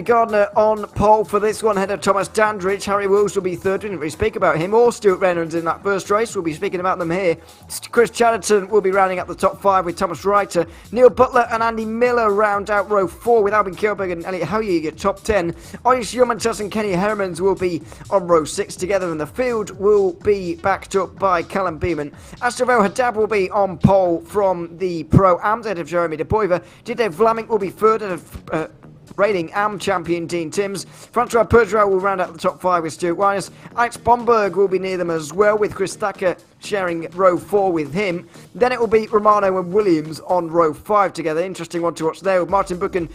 Gardner on pole for this one, ahead of Thomas Dandridge. Harry Wills will be third. We didn't really speak about him or Stuart Reynolds in that first race. We'll be speaking about them here. Chris Chatterton will be rounding up the top 5 with Thomas Reiter. Neil Butler and Andy Miller round out row 4 with Albin Kjellberg and Elliot Hellier get top 10. Ayush Yomantas and Kenny Hermans will be on row 6 together, and the field will be backed up by Callum Beeman. Astravel Haddad will be on pole from the Pro-Am, ahead of Jeremy de Boyver. Didier Vlaming will be third, ahead of reigning AM champion Dean Timms. Francois Pergerel will round out the top 5 with Stuart Wyers. Alex Bomberg will be near them as well, with Chris Thacker sharing row 4 with him. Then it will be Romano and Williams on row 5 together. Interesting one to watch there, with Martin Buchan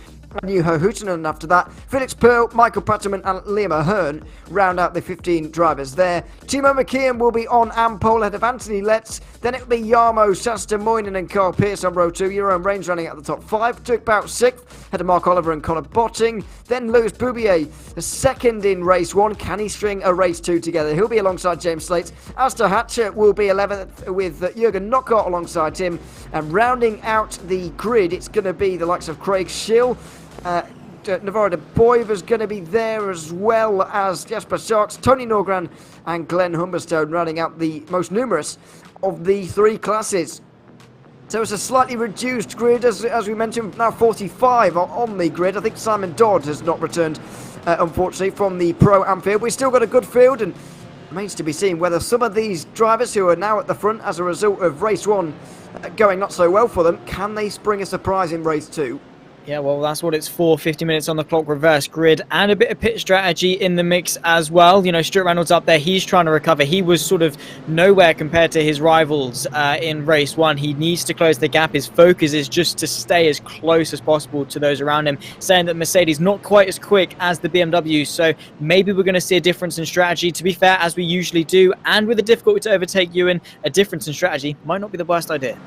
and Juho Huhtinen after that. Felix Pearl, Michael Patterman and Liam Ahern round out the 15 drivers there. Timo McKeon will be on Ampole ahead of Anthony Letts. Then it will be Jarmo Sasta Moinen and Carl Pearce on row 2. Jeroen Range running out the top 5. Dirk Bout 6th, ahead of Mark Oliver and Connor Botting. Then Lewis Boubier, the second in race 1. Can he string a race 2 together? He'll be alongside James Slates. Astor Hatcher will be 11th with Jürgen Knockout alongside him. And rounding out the grid, it's going to be the likes of Craig Schill. Navarro de Boyver's going to be there, as well as Jasper Sharks, Tony Norgran and Glenn Humberstone, rounding out the most numerous of the 3 classes. So it's a slightly reduced grid, as we mentioned, now 45 on the grid. I think Simon Dodd has not returned, unfortunately, from the Pro-Am field. We've still got a good field, and remains to be seen whether some of these drivers who are now at the front as a result of race 1 going not so well for them, can they spring a surprise in race 2? Yeah, well, that's what it's for. 50 minutes on the clock, reverse grid, and a bit of pit strategy in the mix as well. Stuart Reynolds up there, he's trying to recover. He was sort of nowhere compared to his rivals in race 1. He needs to close the gap. His focus is just to stay as close as possible to those around him, saying that Mercedes not quite as quick as the BMW, so maybe we're going to see a difference in strategy. To be fair, as we usually do, and with the difficulty to overtake Ewan, a difference in strategy might not be the worst idea.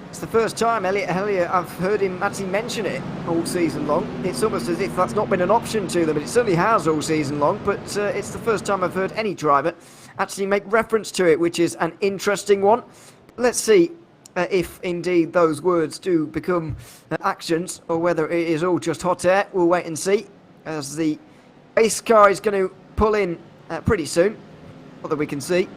It's the first time Elliot Hellier, I've heard him actually mention it all season long. It's almost as if that's not been an option to them, and it certainly has all season long, but it's the first time I've heard any driver actually make reference to it, which is an interesting one. Let's see if indeed those words do become actions, or whether it is all just hot air. We'll wait and see, as the race car is going to pull in pretty soon, not that we can see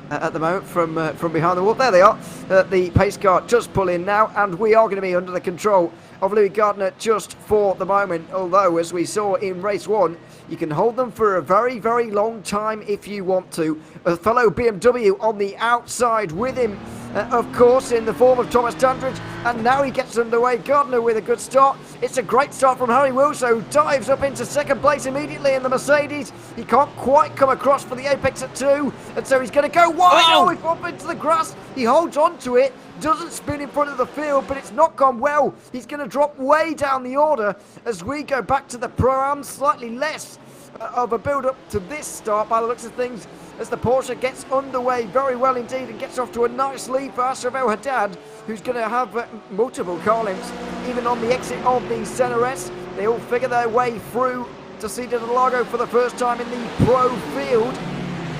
at the moment from behind the wall. There they are. The pace car just pull in now, and we are going to be under the control of Louis Gardner just for the moment, although as we saw in race 1, you can hold them for a very, very long time if you want to. A fellow BMW on the outside with him, of course, in the form of Thomas Dandridge, and now he gets underway. Gardner with a good start. It's a great start from Harry Wilson, who dives up into second place immediately in the Mercedes. He can't quite come across for the apex at 2, and so he's going to go wide. Oh, he's up into the grass. He holds on to it, doesn't spin in front of the field, but it's not gone well. He's going to drop way down the order as we go back to the Pro-Am. Slightly less of a build-up to this start by the looks of things, as the Porsche gets underway very well indeed and gets off to a nice lead for Astravel Haddad, who's going to have multiple car limps even on the exit of the Senna S. They all figure their way through to see Interlagos for the first time in the pro field.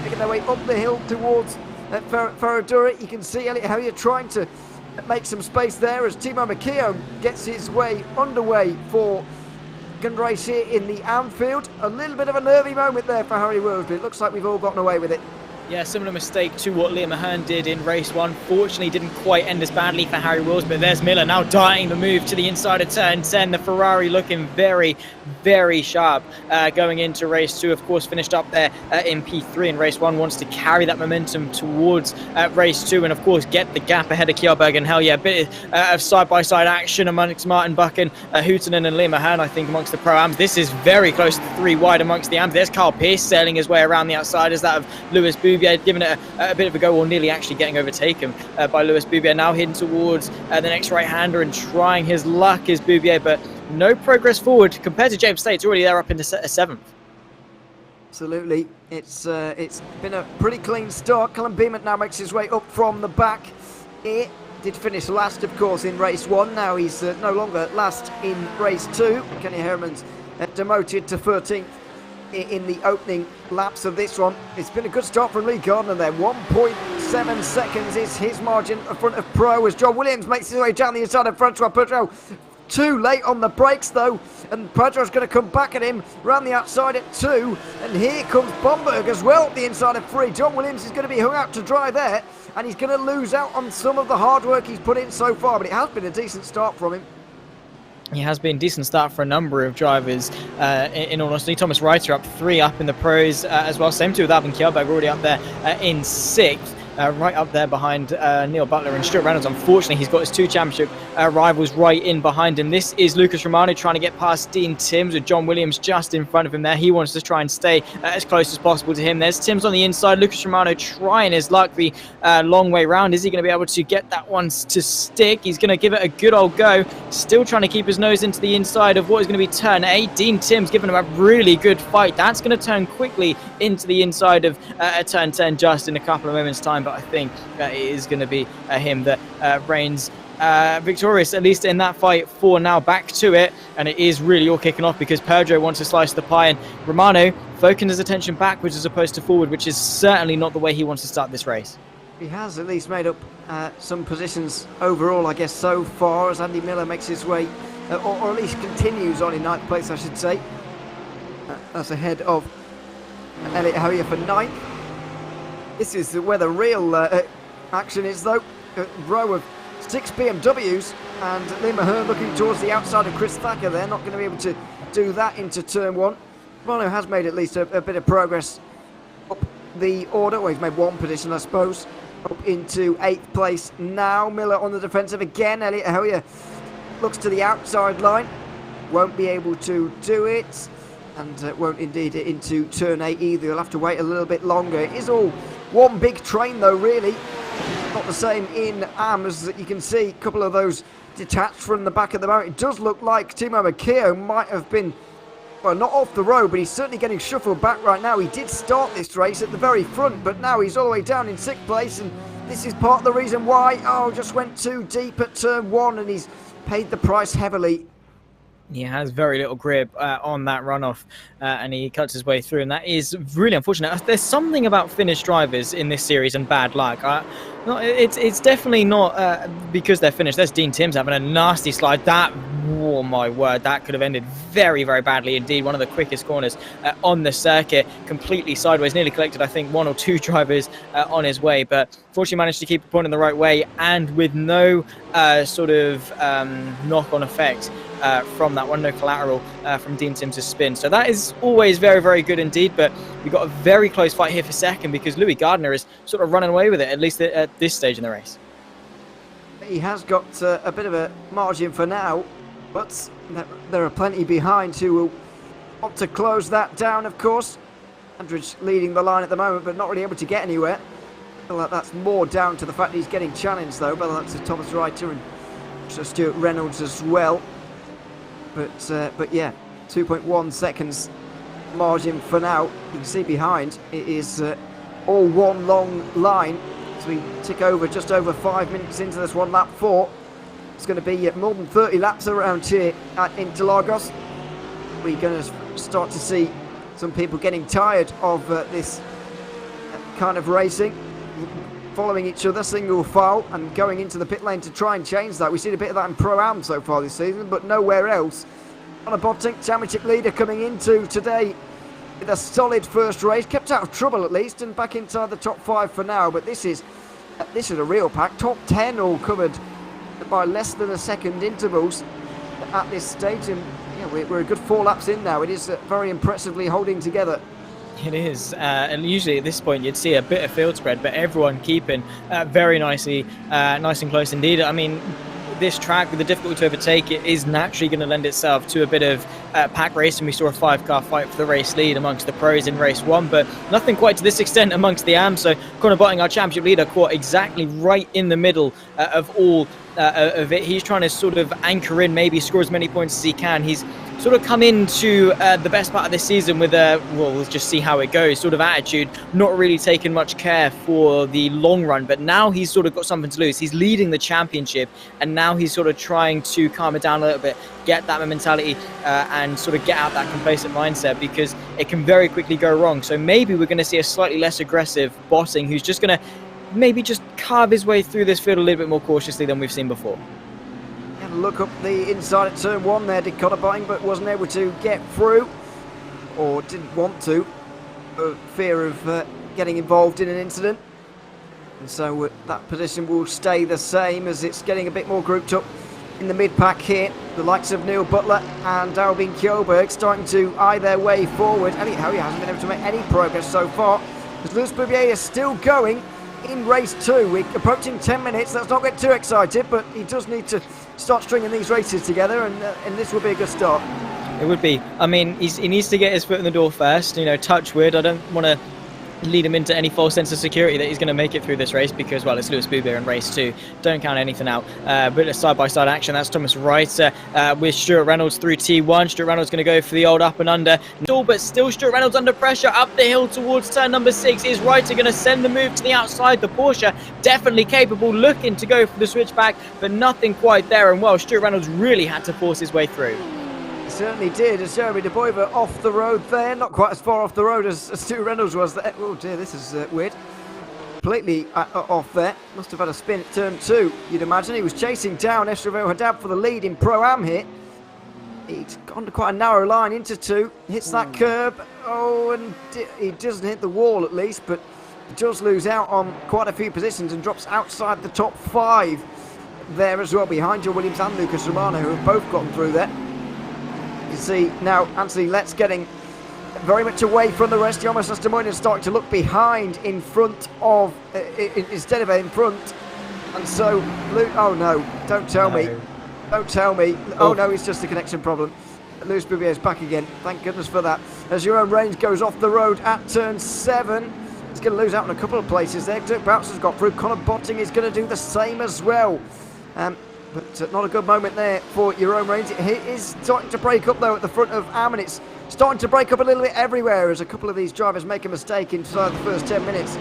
Making their way up the hill towards Ferradura. You can see Elliot Hellier trying to make some space there as Timo Makio gets his way underway for second race here in the Anfield. A little bit of a nervy moment there for Harry Wills, but it looks like we've all gotten away with it. Yeah, similar mistake to what Liam Ahern did in race 1. Fortunately, didn't quite end as badly for Harry Wills, but there's Miller now dying the move to the inside of turn 10. The Ferrari looking very, very sharp going into race 2. Of course, finished up there in P3 in race 1. Wants to carry that momentum towards race 2 and, of course, get the gap ahead of Kjellberg. And hell yeah, a bit of side-by-side action amongst Martin Buchan, Hootonen and Liam Ahern, I think, amongst the Pro-Ams. This is very close to 3 wide amongst the Ams. There's Carl Pearce sailing his way around the outsiders, that of Lewis Bouvier, giving it a bit of a go, or nearly actually getting overtaken by Lewis Bouvier. Now heading towards the next right-hander and trying his luck is Bouvier, but no progress forward compared to James States, already there up into 7th. Absolutely. It's been a pretty clean start. Callum Beament now makes his way up from the back. He did finish last, of course, in race 1. Now he's no longer last in race 2. Kenny Herman's demoted to 13th in the opening laps of this one. It's been a good start from Lee Gardner there. 1.7 seconds is his margin in front of Pro as John Williams makes his way down the inside of Francois Pedro. Too late on the brakes though, and Pedro's going to come back at him round the outside at 2, and here comes Bomberg as well at the inside of 3. John Williams is going to be hung out to dry there, and he's going to lose out on some of the hard work he's put in so far, but it has been a decent start from him. He has been a decent start for a number of drivers, in all honesty. Thomas Reiter up 3 up in the pros as well. Same too with Alvin Kjellberg, already up there in 6th. Right up there behind Neil Butler and Stuart Reynolds. Unfortunately, he's got his 2 championship rivals right in behind him. This is Lucas Romano trying to get past Dean Timms with John Williams just in front of him there. He wants to try and stay as close as possible to him. There's Timms on the inside. Lucas Romano trying his luck the long way round. Is he going to be able to get that one to stick? He's going to give it a good old go. Still trying to keep his nose into the inside of what is going to be turn 8. Dean Timms giving him a really good fight. That's going to turn quickly into the inside of turn 10 just in a couple of moments' time. But I think it is going to be him that reigns victorious, at least in that fight for now. Back to it, and it is really all kicking off because Pedro wants to slice the pie, and Romano focusing his attention backwards as opposed to forward, which is certainly not the way he wants to start this race. He has at least made up some positions overall, I guess, so far, as Andy Miller makes his way, or at least continues on in 9th place, I should say. That's ahead of Elliot Hellier for 9th. This is where the real action is, though. A row of 6 BMWs, and Liam Ahern looking towards the outside of Chris Thacker. They're not going to be able to do that into turn 1. Romano has made at least a bit of progress up the order. Well, he's made 1 position, I suppose, up into 8th place now. Miller on the defensive again. Elliot Hellier looks to the outside line. Won't be able to do it, and won't indeed into turn 8 either. You'll have to wait a little bit longer. It is all one big train though, really. Not the same in AMS, that you can see a couple of those detached from the back at the moment. It does look like Timo Makio might have been, well, not off the road, but he's certainly getting shuffled back right now. He did start this race at the very front, but now he's all the way down in 6th place, and this is part of the reason why. Just went too deep at turn 1, and he's paid the price heavily. He has very little grip on that runoff, and he cuts his way through, and that is really unfortunate. There's something about Finnish drivers in this series and bad luck. No, it's definitely not because they're Finnish. There's Dean Timms having a nasty slide. That, oh my word, that could have ended very, very badly indeed. One of the quickest corners on the circuit, completely sideways. Nearly collected, I think, 1 or 2 drivers on his way, but fortunately managed to keep it pointing the right way, and with no sort of knock-on effect from that one, no collateral from Dean Timms' spin. So that is always very, very good indeed, but we've got a very close fight here for second because Louis Gardner is sort of running away with it, at least at this stage in the race. He has got a bit of a margin for now, but there are plenty behind who will want to close that down, of course. Andridge leading the line at the moment, but not really able to get anywhere. I feel like that's more down to the fact that he's getting challenged, though, by the likes of Thomas Reiter and Stuart Reynolds as well. But yeah, 2.1 seconds margin for now. You can see behind it is all one long line. As we tick over just over 5 minutes into this one, lap 4. It's going to be more than 30 laps around here at Interlagos. We're going to start to see some people getting tired of this kind of racing, following each other single file and going into the pit lane to try and change that. We've seen a bit of that in Pro-Am so far this season, but nowhere else. Connor Bottink, championship leader, coming into today with a solid first race, kept out of trouble at least, and back inside the top 5 for now. But this is a real pack. Top 10 all covered by less than a second intervals at this stage, and yeah, we're a good 4 laps in now. It is very impressively holding together. It is, and usually at this point you'd see a bit of field spread, but everyone keeping very nicely, nice and close indeed. I mean, this track, with the difficulty to overtake, it is naturally going to lend itself to a bit of pack racing. We saw a 5-car fight for the race lead amongst the pros in race 1, but nothing quite to this extent amongst the AMs. So Connor Bottink, our championship leader, caught exactly right in the middle of all of it. He's trying to sort of anchor in, maybe score as many points as he can. He's sort of come into the best part of this season with a, well, we'll just see how it goes sort of attitude, not really taking much care for the long run, but now he's sort of got something to lose. He's leading the championship, and now he's sort of trying to calm it down a little bit, get that mentality and sort of get out that complacent mindset, because it can very quickly go wrong. So maybe we're going to see a slightly less aggressive Bottink, who's just going to maybe just carve his way through this field a little bit more cautiously than we've seen before. Look up the inside at turn 1 there, did Connor Bottink, but wasn't able to get through, or didn't want to, for fear of getting involved in an incident. And so that position will stay the same, as it's getting a bit more grouped up in the mid-pack here. The likes of Neil Butler and Albin Kjellberg starting to eye their way forward. Anyhow, he hasn't been able to make any progress so far, as Lewis Bouvier is still going in race 2. We're approaching 10 minutes. Let's not get too excited, but he does need to start stringing these races together, and this will be a good start. It would be. I mean, he needs to get his foot in the door first. You know, touch wood. I don't want to lead him into any false sense of security that he's going to make it through this race, because, well, it's Lewis Bouvier in race 2. Don't count anything out. But a side-by-side action. That's Thomas Reiter with Stuart Reynolds through T1. Stuart Reynolds going to go for the old up and under. But still Stuart Reynolds under pressure up the hill towards turn number 6. Is Reiter going to send the move to the outside? The Porsche definitely capable, looking to go for the switchback, but nothing quite there. And, well, Stuart Reynolds really had to force his way through. Certainly did, as Jeremy De Boyver off the road there, not quite as far off the road as Stu Reynolds was there. Oh dear, this is weird. Completely off there. Must have had a spin at turn 2, you'd imagine. He was chasing down Estreville Haddad for the lead in Pro-Am here. He's gone to quite a narrow line into 2, hits that curb. Oh, and he doesn't hit the wall at least, but he does lose out on quite a few positions and drops outside the top 5 there as well, behind Joe Williams and Lucas Romano, who have both gotten through there. You see now Anthony Letts getting very much away from the rest. He almost has to mind and starting to look behind in front of instead of in front. And so oh no, don't tell me. Oh no, it's just a connection problem. Lewis Bouvier is back again, thank goodness for that. As Jeroen Reigns goes off the road at turn 7, he's going to lose out in a couple of places there. Dirk Bouts has got through. Connor Bottink is going to do the same as well. But not a good moment there for Jeroen Reigns. It is starting to break up though at the front of Am, and it's starting to break up a little bit everywhere as a couple of these drivers make a mistake inside the first 10 minutes.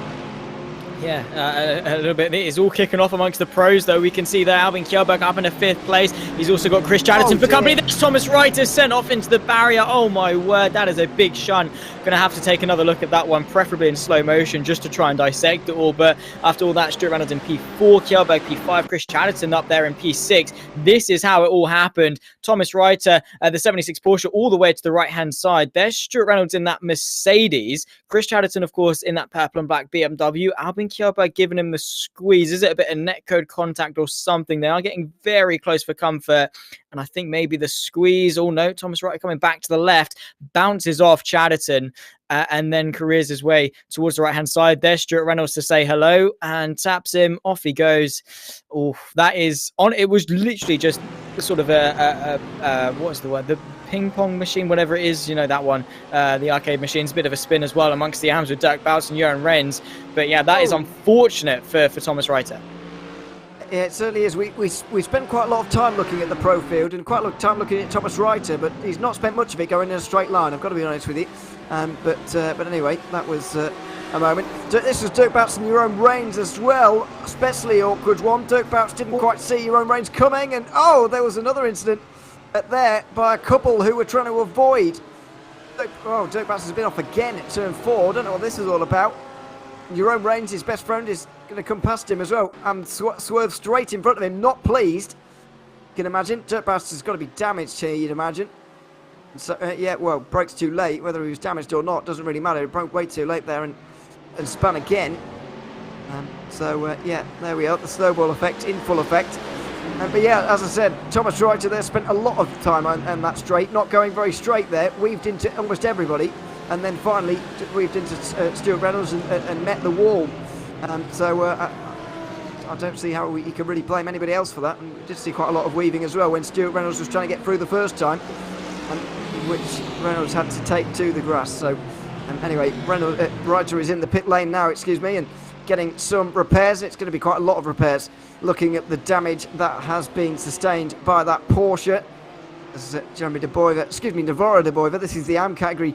Yeah, a little bit. It's all kicking off amongst the pros, though. We can see there Albin Kjellberg up in a 5th place. He's also got Chris Chatterton for company. There's Thomas Reiter sent off into the barrier. Oh my word, that is a big shunt. Going to have to take another look at that one, preferably in slow motion, just to try and dissect it all. But after all that, Stuart Reynolds in P4, Kjellberg P5, Chris Chatterton up there in P6. This is how it all happened. Thomas Reiter, the 76 Porsche, all the way to the right-hand side. There's Stuart Reynolds in that Mercedes. Chris Chatterton, of course, in that purple and black BMW. Albin Kjellberg giving him the squeeze. Is it a bit of netcode contact or something? They are getting very close for comfort, and I think maybe the squeeze. Oh no, Thomas Reiter coming back to the left, bounces off Chatterton, and then careers his way towards the right hand side. There's Stuart Reynolds to say hello and taps him. Off he goes. Oh, that is on. It was literally just sort of what's the word? The ping pong machine, whatever it is, you know, that one, the arcade machine's a bit of a spin as well amongst the AMs with Dirk Bouts and Jeroen Reigns. But yeah, that is unfortunate for Thomas Reiter. Yeah, it certainly is. We spent quite a lot of time looking at the pro field and quite a lot of time looking at Thomas Reiter, but he's not spent much of it going in a straight line, I've got to be honest with you. But anyway, that was a moment. This was Dirk Bouts and Jeroen Reigns as well, especially awkward one. Dirk Bouts didn't quite see Jeroen Reigns coming, and oh, there was another incident there by a couple who were trying to avoid Oh, Dirk Bass has been off again at turn 4. Don't know what this is all about. Jerome Rains, his best friend, is going to come past him as well and swerve straight in front of him. Not pleased. You can imagine. Dirk Bass has got to be damaged here, you'd imagine. So, yeah, well, brakes too late. Whether he was damaged or not doesn't really matter. He broke way too late there and spun again. Yeah, there we are. The snowball effect in full effect. But yeah, as I said, Thomas Reuter there spent a lot of time on that straight, not going very straight there, weaved into almost everybody, and then finally weaved into Stuart Reynolds and met the wall. I don't see how you can really blame anybody else for that. And we did see quite a lot of weaving as well when Stuart Reynolds was trying to get through the first time, which Reynolds had to take to the grass. So anyway, Reuter is in the pit lane now, and getting some repairs. It's going to be quite a lot of repairs, looking at the damage that has been sustained by that Porsche. This is Navarro de Boiva. This is the AM category.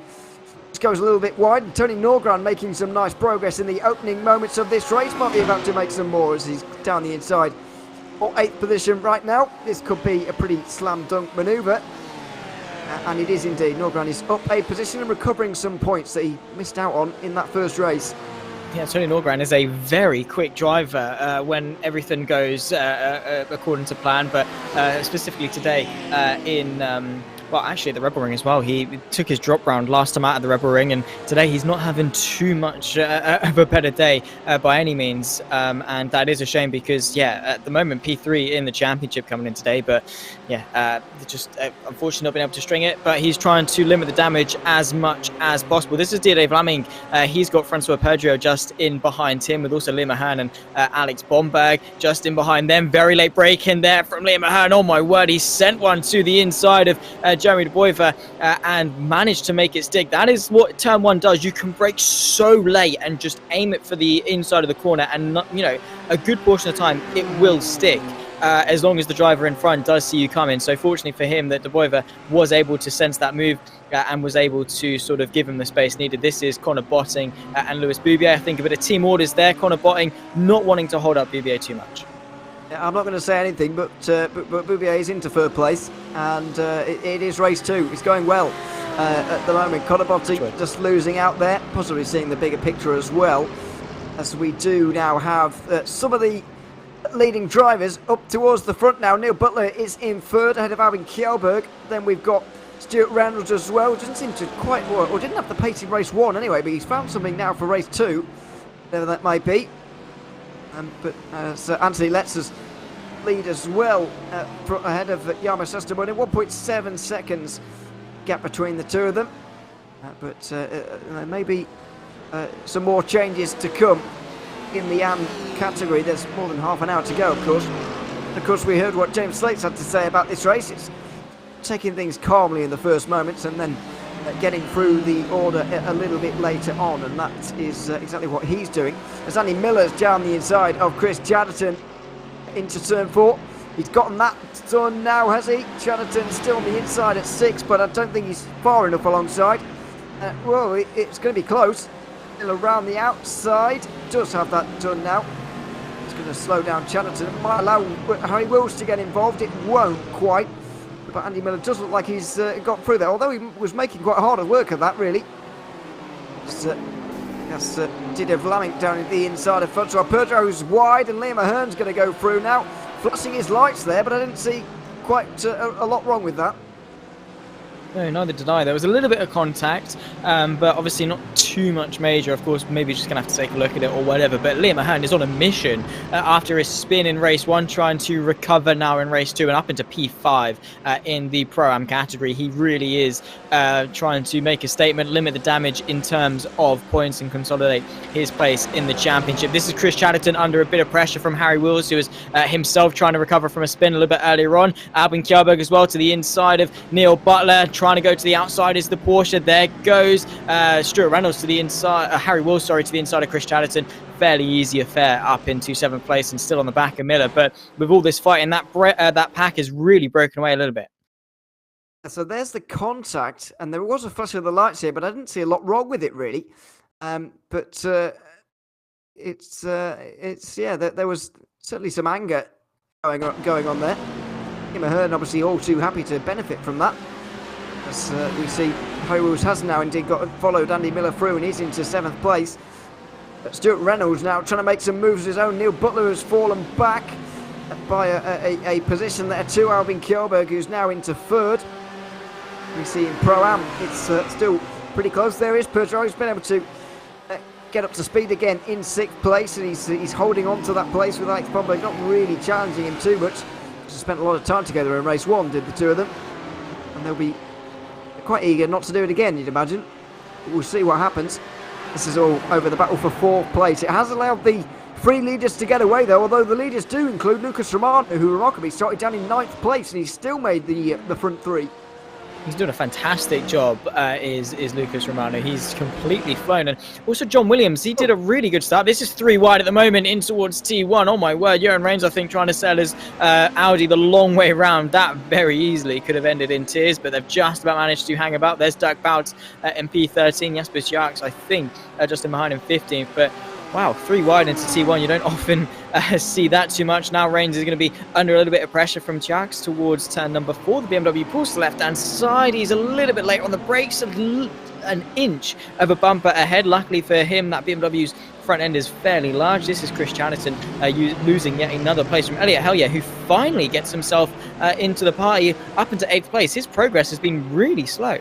This goes a little bit wide, and Tony Norgran making some nice progress in the opening moments of this race. Might be about to make some more as he's down the inside for 8th position right now. This could be a pretty slam dunk manoeuvre. And it is indeed. Norgran is up a position and recovering some points that he missed out on in that first race. Yeah, Tony Norgran is a very quick driver when everything goes according to plan, but specifically today well, actually at the Rebel Ring as well. He took his drop round last time out at the Rebel Ring, and today he's not having too much of a better day by any means. And that is a shame because, yeah, at the moment, P3 in the championship coming in today, but yeah, just unfortunately not been able to string it. But he's trying to limit the damage as much as possible. This is Didier Vlaming. He's got Francois Pedro just in behind him, with also Liam Mahan and Alex Bombag just in behind them. Very late break in there from Liam Mahan. Oh my word, he sent one to the inside of Jeremy de Boiva and managed to make it stick. That is what turn 1 does. You can brake so late and just aim it for the inside of the corner, and not, a good portion of the time it will stick. As long as the driver in front does see you coming. So fortunately for him that de Boiva was able to sense that move and was able to sort of give him the space needed. This is Connor Botting and Lewis Boubier. I think a bit of team orders there. Connor Botting not wanting to hold up Boubier too much. Yeah, I'm not going to say anything, but Boubier is into third place, and it is race 2. It's going well at the moment. Connor Botting just losing out there, possibly seeing the bigger picture as well, as we do now have some of the leading drivers up towards the front now. Neil Butler is in third ahead of Albin Kjellberg. Then we've got Stuart Reynolds as well. Doesn't seem to quite work, or didn't have the pace in race 1 anyway, but he's found something now for race 2, whatever that might be. So Anthony Letzer's lead as well ahead of Jarmo Sastamon in 1.7 seconds gap between the two of them. There may be some more changes to come in the AM category. There's more than half an hour to go, of course. Of course, we heard what James Slates had to say about this race. It's taking things calmly in the first moments and then getting through the order a little bit later on, and that is exactly what he's doing. As Andy Miller's down the inside of Chris Chatterton into turn 4. He's gotten that done now, has he? Chatterton still on the inside at 6, but I don't think he's far enough alongside. Well, it's going to be close. Still around the outside. Does have that done now. It's going to slow down Chatterton. It might allow Harry Wills to get involved. It won't quite. But Andy Miller does look like he's got through there, although he was making quite hard work of that, really. That's Didier Vlaming down at the inside of Francois Pedro's wide, and Liam Ahern's going to go through now. Flashing his lights there, but I didn't see quite a lot wrong with that. No, neither did I. There was a little bit of contact, but obviously not too much major. Of course, maybe just going to have to take a look at it or whatever. But Liam Ahern is on a mission after his spin in race 1, trying to recover now in race 2 and up into P5 in the Pro-Am category. He really is trying to make a statement, limit the damage in terms of points and consolidate his place in the championship. This is Chris Chatterton under a bit of pressure from Harry Wills, who is himself trying to recover from a spin a little bit earlier on. Albin Kjellberg as well to the inside of Neil Butler, trying to go to the outside is the Porsche. There goes Stuart Reynolds to the inside, Harry Wills, sorry, to the inside of Chris Chatterton. Fairly easy affair up into 7th place and still on the back of Miller. But with all this fighting, that pack is really broken away a little bit. So there's the contact, and there was a flash of the lights here, but I didn't see a lot wrong with it really. There was certainly some anger going on there. Tim Ahern obviously all too happy to benefit from that. As we see, Harry Wills has now indeed followed Andy Miller through, and he's into 7th place. But Stuart Reynolds now trying to make some moves of his own. Neil Butler has fallen back by a position there to Albin Kjellberg, who's now into 3rd. We see in Pro-Am, it's still pretty close. There is Peugeot, who's been able to get up to speed again in 6th place, and he's holding on to that place with Alex Bomberg, not really challenging him too much. Just spent a lot of time together in race 1, did the two of them, and they'll be quite eager not to do it again, you'd imagine. But we'll see what happens. This is all over the battle for 4th place. It has allowed the 3 leaders to get away though, although the leaders do include Lucas Romano, who remarkably started down in 9th place, and he's still made the front 3. He's doing a fantastic job, is Lucas Romano. He's completely flown. And also John Williams, he did a really good start. This is 3 wide at the moment in towards T1. Oh my word, Johan Reigns, I think, trying to sell his Audi the long way round. That very easily could have ended in tears, but they've just about managed to hang about. There's Dirk Bouts in P13. Jasper Sjarks, I think, just in behind in 15th. But wow, 3 wide into T1. You don't often see that too much. Now Reigns is going to be under a little bit of pressure from Sjarks towards turn number 4. The BMW pulls to the left-hand side. He's a little bit late on the brakes, an inch of a bumper ahead. Luckily for him, that BMW's front end is fairly large. This is Chris Chatterton losing yet another place from Elliot Hellier, who finally gets himself into the party up into 8th place. His progress has been really slow.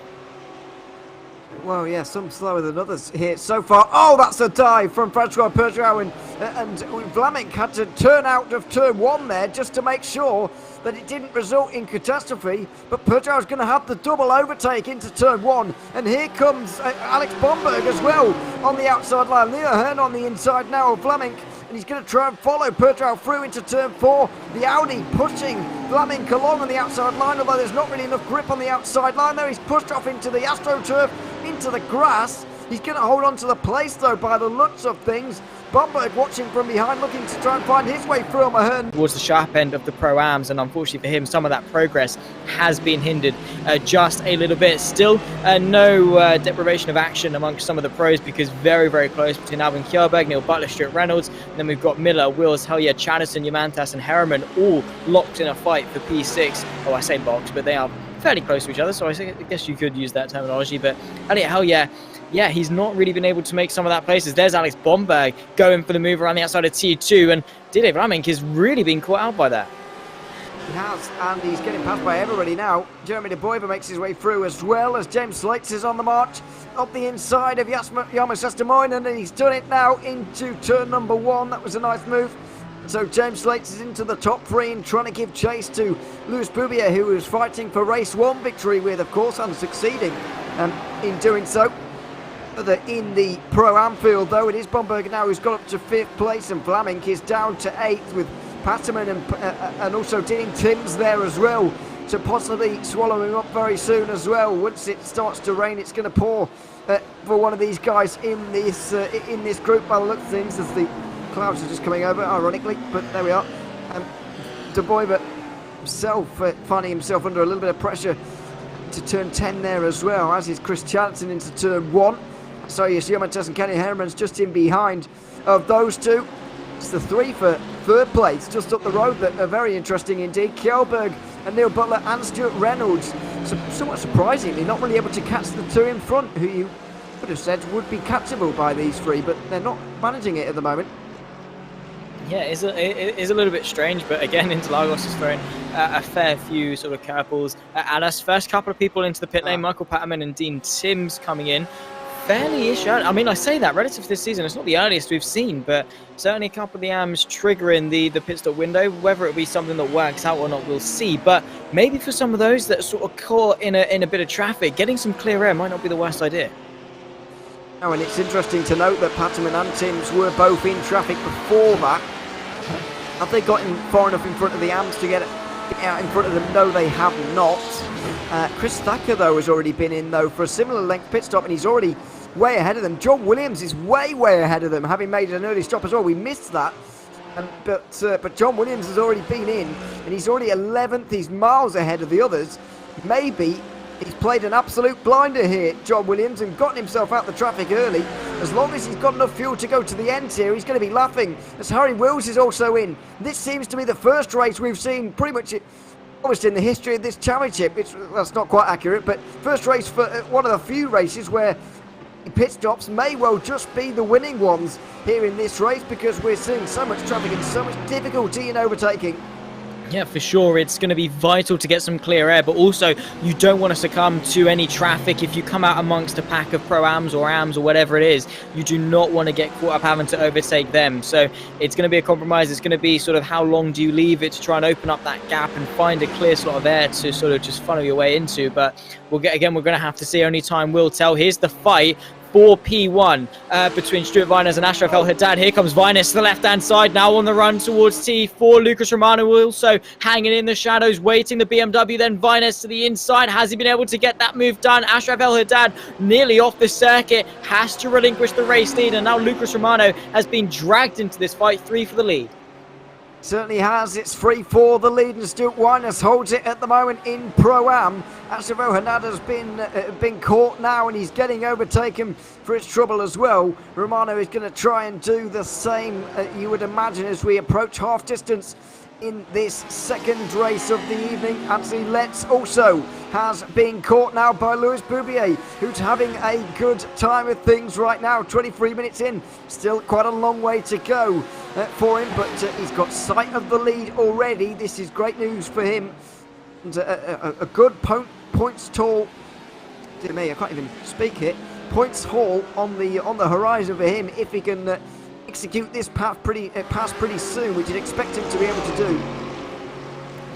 Well, yeah, some slower than others here so far. Oh, that's a dive from Francois Peugeot, and Vlaminck had to turn out of turn 1 there just to make sure that it didn't result in catastrophe. But Peugeot's going to have the double overtake into turn 1, and here comes Alex Bomberg as well on the outside line. Leo Hearn on the inside now of Vlaminck, and he's going to try and follow Peugeot through into turn 4. The Audi pushing Vlaminck along on the outside line, although there's not really enough grip on the outside line there. He's pushed off into the AstroTurf, into the grass. He's going to hold on to the place though by the looks of things. Bomberg watching from behind, looking to try and find his way through on Mahern. Towards the sharp end of the Pro-Ams, and unfortunately for him, some of that progress has been hindered just a little bit. Still, no deprivation of action amongst some of the pros, because very, very close between Albin Kjellberg, Neil Butler, Stuart Reynolds, and then we've got Miller, Wills, Hellier, Chatterton, Yamantas, and Harriman all locked in a fight for P6. Oh, I say box, but they are fairly close to each other, so I guess you could use that terminology. But Elliot Hellier, yeah, he's not really been able to make some of that places. There's Alex Bomberg going for the move around the outside of T2, and Didier Vlaminck has really been caught out by that. He has, and he's getting passed by everybody now. Jeremy De Boyver makes his way through, as well as James Slates is on the march up the inside of Jarmo Sestemoinen, and he's done it now into turn number 1. That was a nice move. So James Slates is into the top 3 and trying to give chase to Luis Boubier, who was fighting for race 1 victory with, of course, and succeeding in doing so. In the Pro-Am field, though, it is Bomberg now who's got up to 5th place, and Vlaminck is down to 8th with Patterman and also Dean Timms there as well, to possibly swallow him up very soon as well. Once it starts to rain, it's going to pour for one of these guys in this group by the looks of things, as the clouds are just coming over, ironically, but there we are. De Boyver himself finding himself under a little bit of pressure to turn 10 there as well, as is Chris Chatterton into turn 1. So yes, Yamantas and Kenny Herman's just in behind of those two. It's the 3 for 3rd place just up the road that are very interesting indeed. Kjellberg and Neil Butler and Stuart Reynolds, somewhat surprisingly not really able to catch the 2 in front, who you would have said would be catchable by these 3, but they're not managing it at the moment. Yeah, it is a little bit strange, but again, Interlagos has thrown a fair few sort of curveballs at us. First couple of people into the pit lane, Michael Patterman and Dean Timms coming in. Fairly-ish early. I mean, I say that relative to this season, it's not the earliest we've seen, but certainly a couple of the AMs triggering the pit stop window. Whether it be something that works out or not, we'll see. But maybe for some of those that are sort of caught in a bit of traffic, getting some clear air might not be the worst idea. Oh, and it's interesting to note that Patterman and Timms were both in traffic before that. Have they gotten far enough in front of the AMs to get out in front of them? No, they have not. Chris Thacker, though, has already been in, though, for a similar length pit stop, and he's already way ahead of them. John Williams is way ahead of them, having made an early stop as well. We missed that. But John Williams has already been in, and he's already 11th. He's miles ahead of the others. Maybe he's played an absolute blinder here, John Williams, and gotten himself out the traffic early. As long as he's got enough fuel to go to the end here, he's going to be laughing. As Harry Wills is also in. This seems to be the first race we've seen pretty much almost in the history of this championship. That's not quite accurate, but first race for one of the few races where pit stops may well just be the winning ones here in this race, because we're seeing so much traffic and so much difficulty in overtaking. Yeah, for sure. It's going to be vital to get some clear air, but also you don't want to succumb to any traffic. If you come out amongst a pack of Pro-Ams or Ams or whatever it is, you do not want to get caught up having to overtake them. So it's going to be a compromise. It's going to be sort of how long do you leave it to try and open up that gap and find a clear slot of air to sort of just funnel your way into. But we're going to have to see. Only time will tell. Here's the fight for P1 between Stuart Viners and Ashraf El Haddad. Here comes Viners to the left-hand side, now on the run towards T4. Lucas Romano also hanging in the shadows, waiting the BMW. Then Viners to the inside. Has he been able to get that move done? Ashraf El Haddad nearly off the circuit, has to relinquish the race lead, and now Lucas Romano has been dragged into this fight. 3 for the lead. Certainly has. It's 3 for the lead, and Stuart Winers holds it at the moment in Pro-Am. Ashraf El Haddad has been caught now, and he's getting overtaken for his trouble as well. Romano is going to try and do the same, you would imagine, as we approach half distance in this second race of the evening. Anthony Letts also has been caught now by Luis Boubier, who's having a good time with things right now. 23 minutes in, still quite a long way to go for him, but he's got sight of the lead already. This is great news for him, and a good points haul. Dear me, I can't even speak here. Points haul on the horizon for him if he can execute this pass pretty soon, which you'd expect him to be able to do.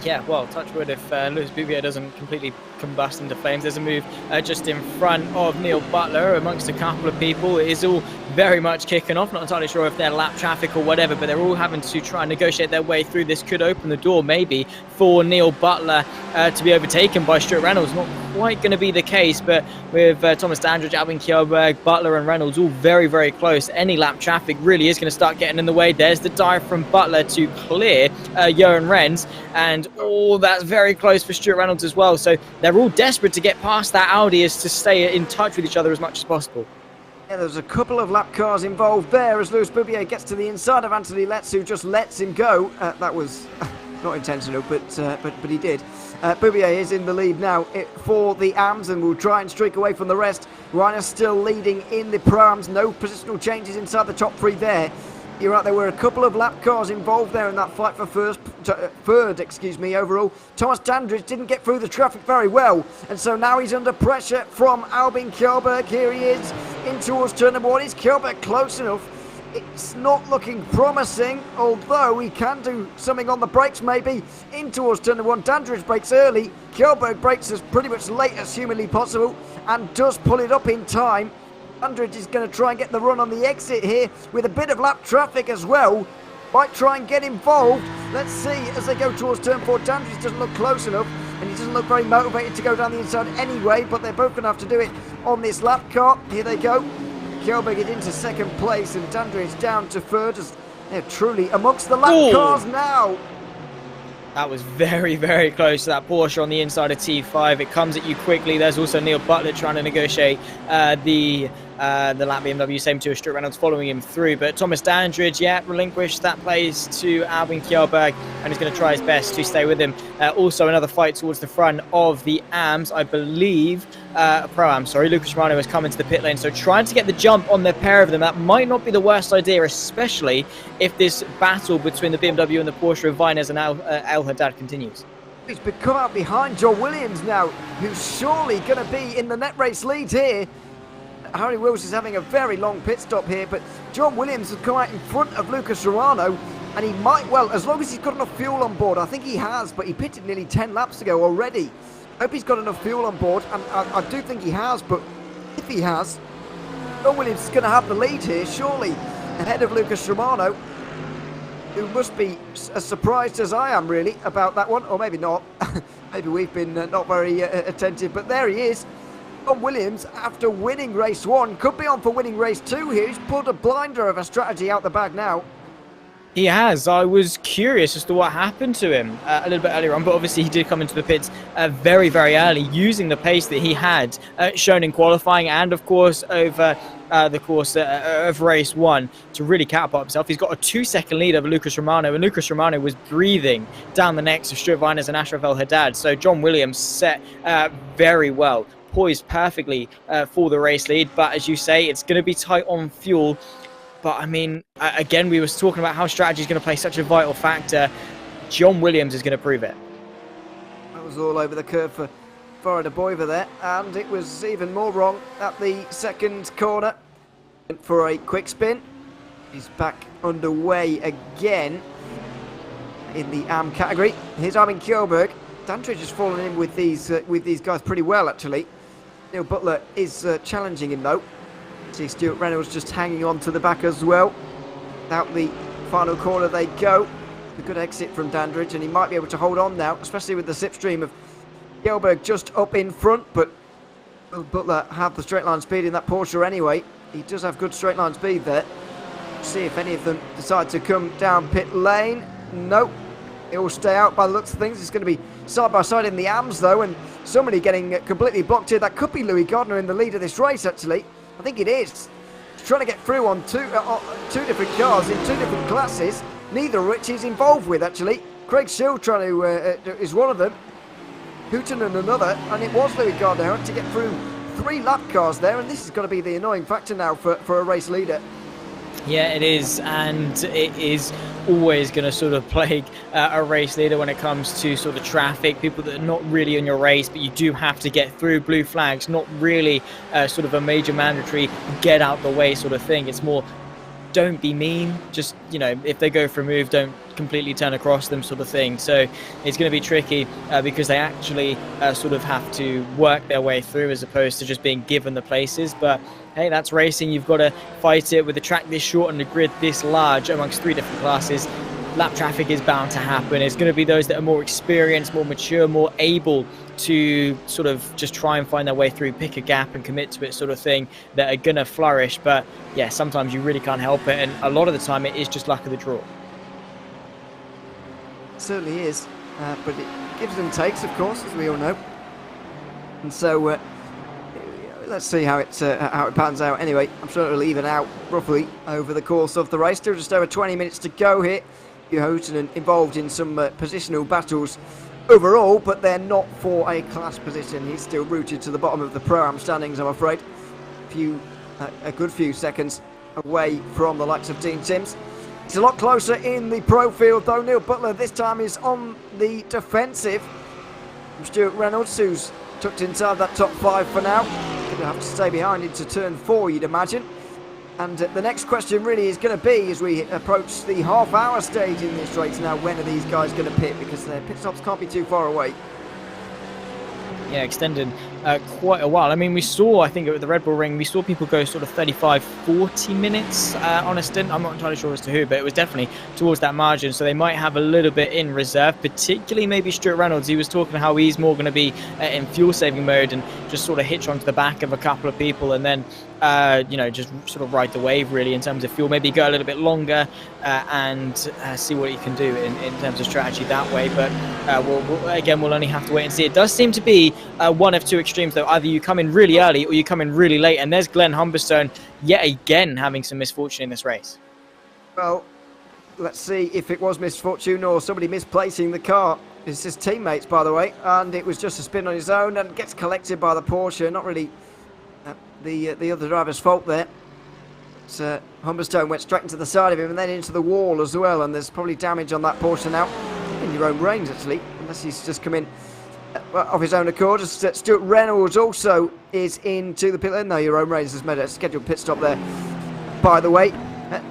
Yeah, well, touch wood if Luis Boubier doesn't completely combust into flames. There's a move just in front of Neil Butler amongst a couple of people. It is all very much kicking off. Not entirely sure if they're lap traffic or whatever, but they're all having to try and negotiate their way through. This could open the door maybe for Neil Butler to be overtaken by Stuart Reynolds. Not quite going to be the case, but with Thomas Dandridge, Albin Kjellberg, Butler and Reynolds all very, very close, any lap traffic really is going to start getting in the way. There's the dive from Butler to clear Johan Renz, and that's very close for Stuart Reynolds as well. So they're all desperate to get past that Audi as to stay in touch with each other as much as possible. Yeah, there's a couple of lap cars involved there as Luis Boubier gets to the inside of Anthony Letts, who just lets him go. That was not intentional, but he did. Boubier is in the lead now for the AMs and will try and streak away from the rest. Reiner still leading in the Pro-Ams. No positional changes inside the top 3 there. You're right, there were a couple of lap cars involved there in that fight for third overall. Thomas Dandridge didn't get through the traffic very well, and so now he's under pressure from Albin Kjellberg. Here he is in towards turn number 1. Is Kjellberg close enough? It's not looking promising, although he can do something on the brakes maybe. In towards turn number 1, Dandridge brakes early. Kjellberg brakes as pretty much late as humanly possible and does pull it up in time. Dandridge is going to try and get the run on the exit here with a bit of lap traffic as well. Might try and get involved. Let's see as they go towards turn 4. Dandridge doesn't look close enough, and he doesn't look very motivated to go down the inside anyway, but they're both going to have to do it on this lap car. Here they go. Kjellberg is into second place, and Dandridge down to third as they're truly amongst the lap cars now. That was very, very close to that Porsche on the inside of T5. It comes at you quickly. There's also Neil Butler trying to negotiate the lap BMW, same to Stuart Reynolds following him through. But Thomas Dandridge, relinquished that place to Albin Kjellberg, and he's going to try his best to stay with him. Also another fight towards the front of the AMs, I believe. Pro-Am, sorry. Lucas Romano has come into the pit lane, so trying to get the jump on the pair of them, that might not be the worst idea, especially if this battle between the BMW and the Porsche of Viners and El Haddad continues. He's come out behind John Williams now, who's surely going to be in the net race lead here. Harry Wills is having a very long pit stop here, but John Williams has come out in front of Lucas Romano, and he might well, as long as he's got enough fuel on board. I think he has, but he pitted nearly 10 laps ago already. I hope he's got enough fuel on board, and I do think he has, but if he has, John Williams is going to have the lead here, surely, ahead of Lucas Romano, who must be as surprised as I am, really, about that one, or maybe not. Maybe we've been not very attentive, but there he is. John Williams, after winning race 1, could be on for winning race 2 here. He's pulled a blinder of a strategy out the bag now. He has. I was curious as to what happened to him a little bit earlier on, but obviously he did come into the pits very, very early, using the pace that he had shown in qualifying and, of course, over the course of race 1 to really catapult himself. He's got a 2-second lead over Lucas Romano, and Lucas Romano was breathing down the necks of Stuart Viners and Ashraf El Haddad. So John Williams set very well, poised perfectly for the race lead. But as you say, it's going to be tight on fuel. But I mean, again, we were talking about how strategy is going to play such a vital factor. John Williams is going to prove it. That was all over the curve for Florida Boiver there, and it was even more wrong at the second corner. Went for a quick spin. He's back underway again in the AM category. Here's Armin Kjellberg. Dandridge has fallen in with these guys pretty well, actually. Neil Butler is challenging him though. See Stuart Reynolds just hanging on to the back as well. Out the final corner they go. A good exit from Dandridge, and he might be able to hold on now, especially with the slipstream of Kjellberg just up in front. But will Butler have the straight line speed in that Porsche anyway? He does have good straight line speed there. See if any of them decide to come down pit lane. Nope. They all stay out by the looks of things. It's going to be side by side in the AMs though, and somebody getting completely blocked here. That could be Louis Gardner in the lead of this race, actually. I think it is. He's trying to get through on two different cars in 2 different classes, neither of which he's involved with, actually. Craig Schill trying to is one of them. Hooton and another, and it was Louis Gardner who had to get through 3 lap cars there, and this is going to be the annoying factor now for a race leader. Yeah, it is, and it is always going to sort of plague a race leader when it comes to sort of traffic, people that are not really in your race, but you do have to get through. Blue flags, not really sort of a major mandatory get out the way sort of thing. It's more, don't be mean, just, you know, if they go for a move, don't completely turn across them sort of thing. So it's going to be tricky because they actually sort of have to work their way through as opposed to just being given the places. But hey, that's racing. You've got to fight it with the track this short and the grid this large amongst 3 different classes. Lap traffic is bound to happen. It's going to be those that are more experienced, more mature, more able to sort of just try and find their way through, pick a gap and commit to it sort of thing, that are going to flourish. But yeah, sometimes you really can't help it, and a lot of the time it is just luck of the draw. It certainly is, but it gives and takes, of course, as we all know. And so let's see how it pans out. Anyway, I'm sure it'll even out roughly over the course of the race. Still just over 20 minutes to go here. Houghton involved in some positional battles overall, but they're not for a class position. He's still rooted to the bottom of the Pro-Am standings, I'm afraid. A good few seconds away from the likes of Dean Sims. It's a lot closer in the pro field though. Neil Butler this time is on the defensive. Stuart Reynolds, who's tucked inside that top 5 for now. Going to have to stay behind into turn 4, you'd imagine. And the next question really is going to be, as we approach the half-hour stage in this race now, when are these guys going to pit? Because their pit stops can't be too far away. Yeah, extended quite a while. I mean, we saw, I think at the Red Bull Ring, we saw people go sort of 35, 40 minutes on a stint. I'm not entirely sure as to who, but it was definitely towards that margin. So they might have a little bit in reserve, particularly maybe Stuart Reynolds. He was talking how he's more going to be in fuel-saving mode and just sort of hitch onto the back of a couple of people and then, you know, just sort of ride the wave really in terms of fuel. Maybe go a little bit longer and see what he can do in terms of strategy that way. But we'll only have to wait and see. It does seem to be one of 2 extremes though. Either you come in really early or you come in really late, and there's Glenn Humberstone yet again having some misfortune in this race. Well, let's see if it was misfortune or somebody misplacing the car. It's his teammates, by the way, and it was just a spin on his own and gets collected by the Porsche. Not really the other driver's fault there. But, Humberstone went straight into the side of him and then into the wall as well, and there's probably damage on that Porsche now. In your own range, actually, unless he's just come in of his own accord. Stuart Reynolds also is into the pit lane. No, your own range has made a scheduled pit stop there, by the way.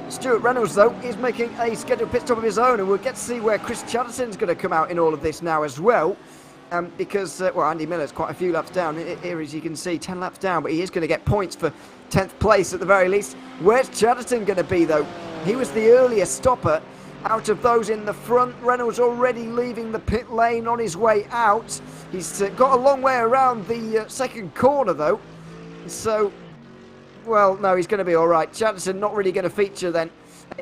Stuart Reynolds, though, is making a scheduled pit stop of his own, and we'll get to see where Chris Chatterton's going to come out in all of this now as well. Because, Andy Miller's quite a few laps down. Here, as you can see, 10 laps down, but he is going to get points for 10th place at the very least. Where's Chatterton going to be, though? He was the earliest stopper out of those in the front. Reynolds already leaving the pit lane on his way out. He's got a long way around the second corner, though. So, well, no, he's going to be all right. Chatterton not really going to feature then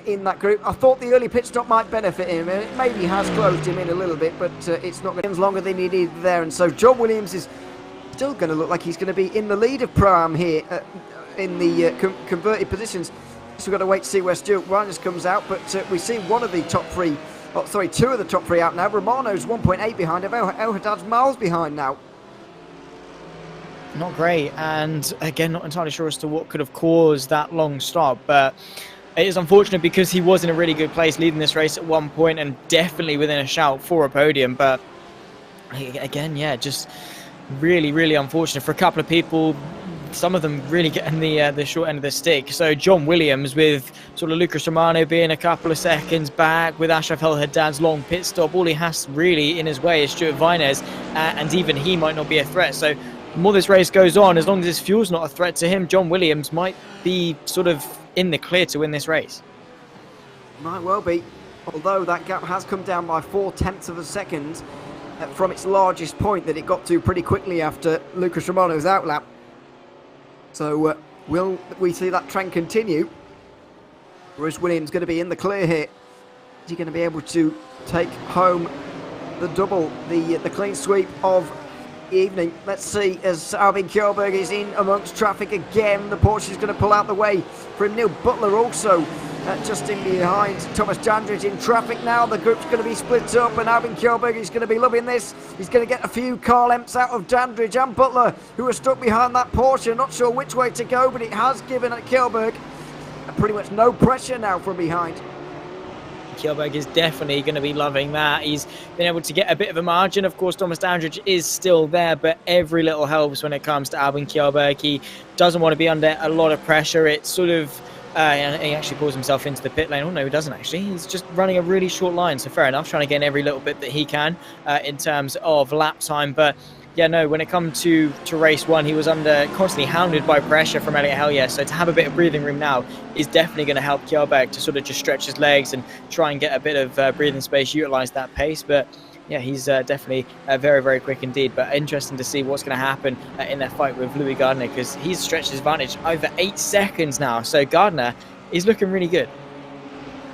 in that group. I thought the early pit stop might benefit him, and it maybe has closed him in a little bit, but it's not going to be longer than he needed there. And so John Williams is still going to look like he's going to be in the lead of Pro-Am here in the converted positions. So we've got to wait to see where Stuart Reines comes out, but we see one of the top three, oh, sorry, two of the top three out now. Romano's 1.8 behind, El Haddad's miles behind now. Not great, and again, not entirely sure as to what could have caused that long stop, but it is unfortunate because he was in a really good place leading this race at one point and definitely within a shout for a podium. But again, yeah, just really, really unfortunate for a couple of people. Some of them really getting the short end of the stick. So John Williams with sort of Lucas Romano being a couple of seconds back with Ashraf El Haddad's long pit stop. All he has really in his way is Stuart Reines, and even he might not be a threat. So the more this race goes on, as long as his fuel's not a threat to him, John Williams might be sort of in the clear to win this race. Might well be, although that gap has come down by 0.4 of a second from its largest point that it got to pretty quickly after Lucas Romano's outlap. So will we see that trend continue? Or is Williams going to be in the clear here? Is he going to be able to take home the double, the clean sweep of evening? Let's see, as Albin Kjellberg is in amongst traffic again. The Porsche is going to pull out the way for him. Neil Butler also just in behind Thomas Dandridge in traffic now. The group's going to be split up, and Albin Kjellberg is going to be loving this. He's going to get a few car lengths out of Dandridge and Butler, who are stuck behind that Porsche. Not sure which way to go, but it has given Kjellberg pretty much no pressure now from behind. Kjellberg is definitely going to be loving that. He's been able to get a bit of a margin. Of course, Thomas Dandridge is still there, but every little helps when it comes to Albin Kjellberg. He doesn't want to be under a lot of pressure. It's sort of, and he actually pulls himself into the pit lane. Oh, no, he doesn't actually. He's just running a really short line, so fair enough, trying to gain every little bit that he can in terms of lap time. But yeah, no, when it comes to race one, he was constantly hounded by pressure from Elliot Hellier. So to have a bit of breathing room now is definitely going to help Kjellberg to sort of just stretch his legs and try and get a bit of breathing space, utilise that pace. But yeah, he's definitely very, very quick indeed. But interesting to see what's going to happen in their fight with Louis Gardner, because he's stretched his advantage over 8 seconds now. So Gardner is looking really good.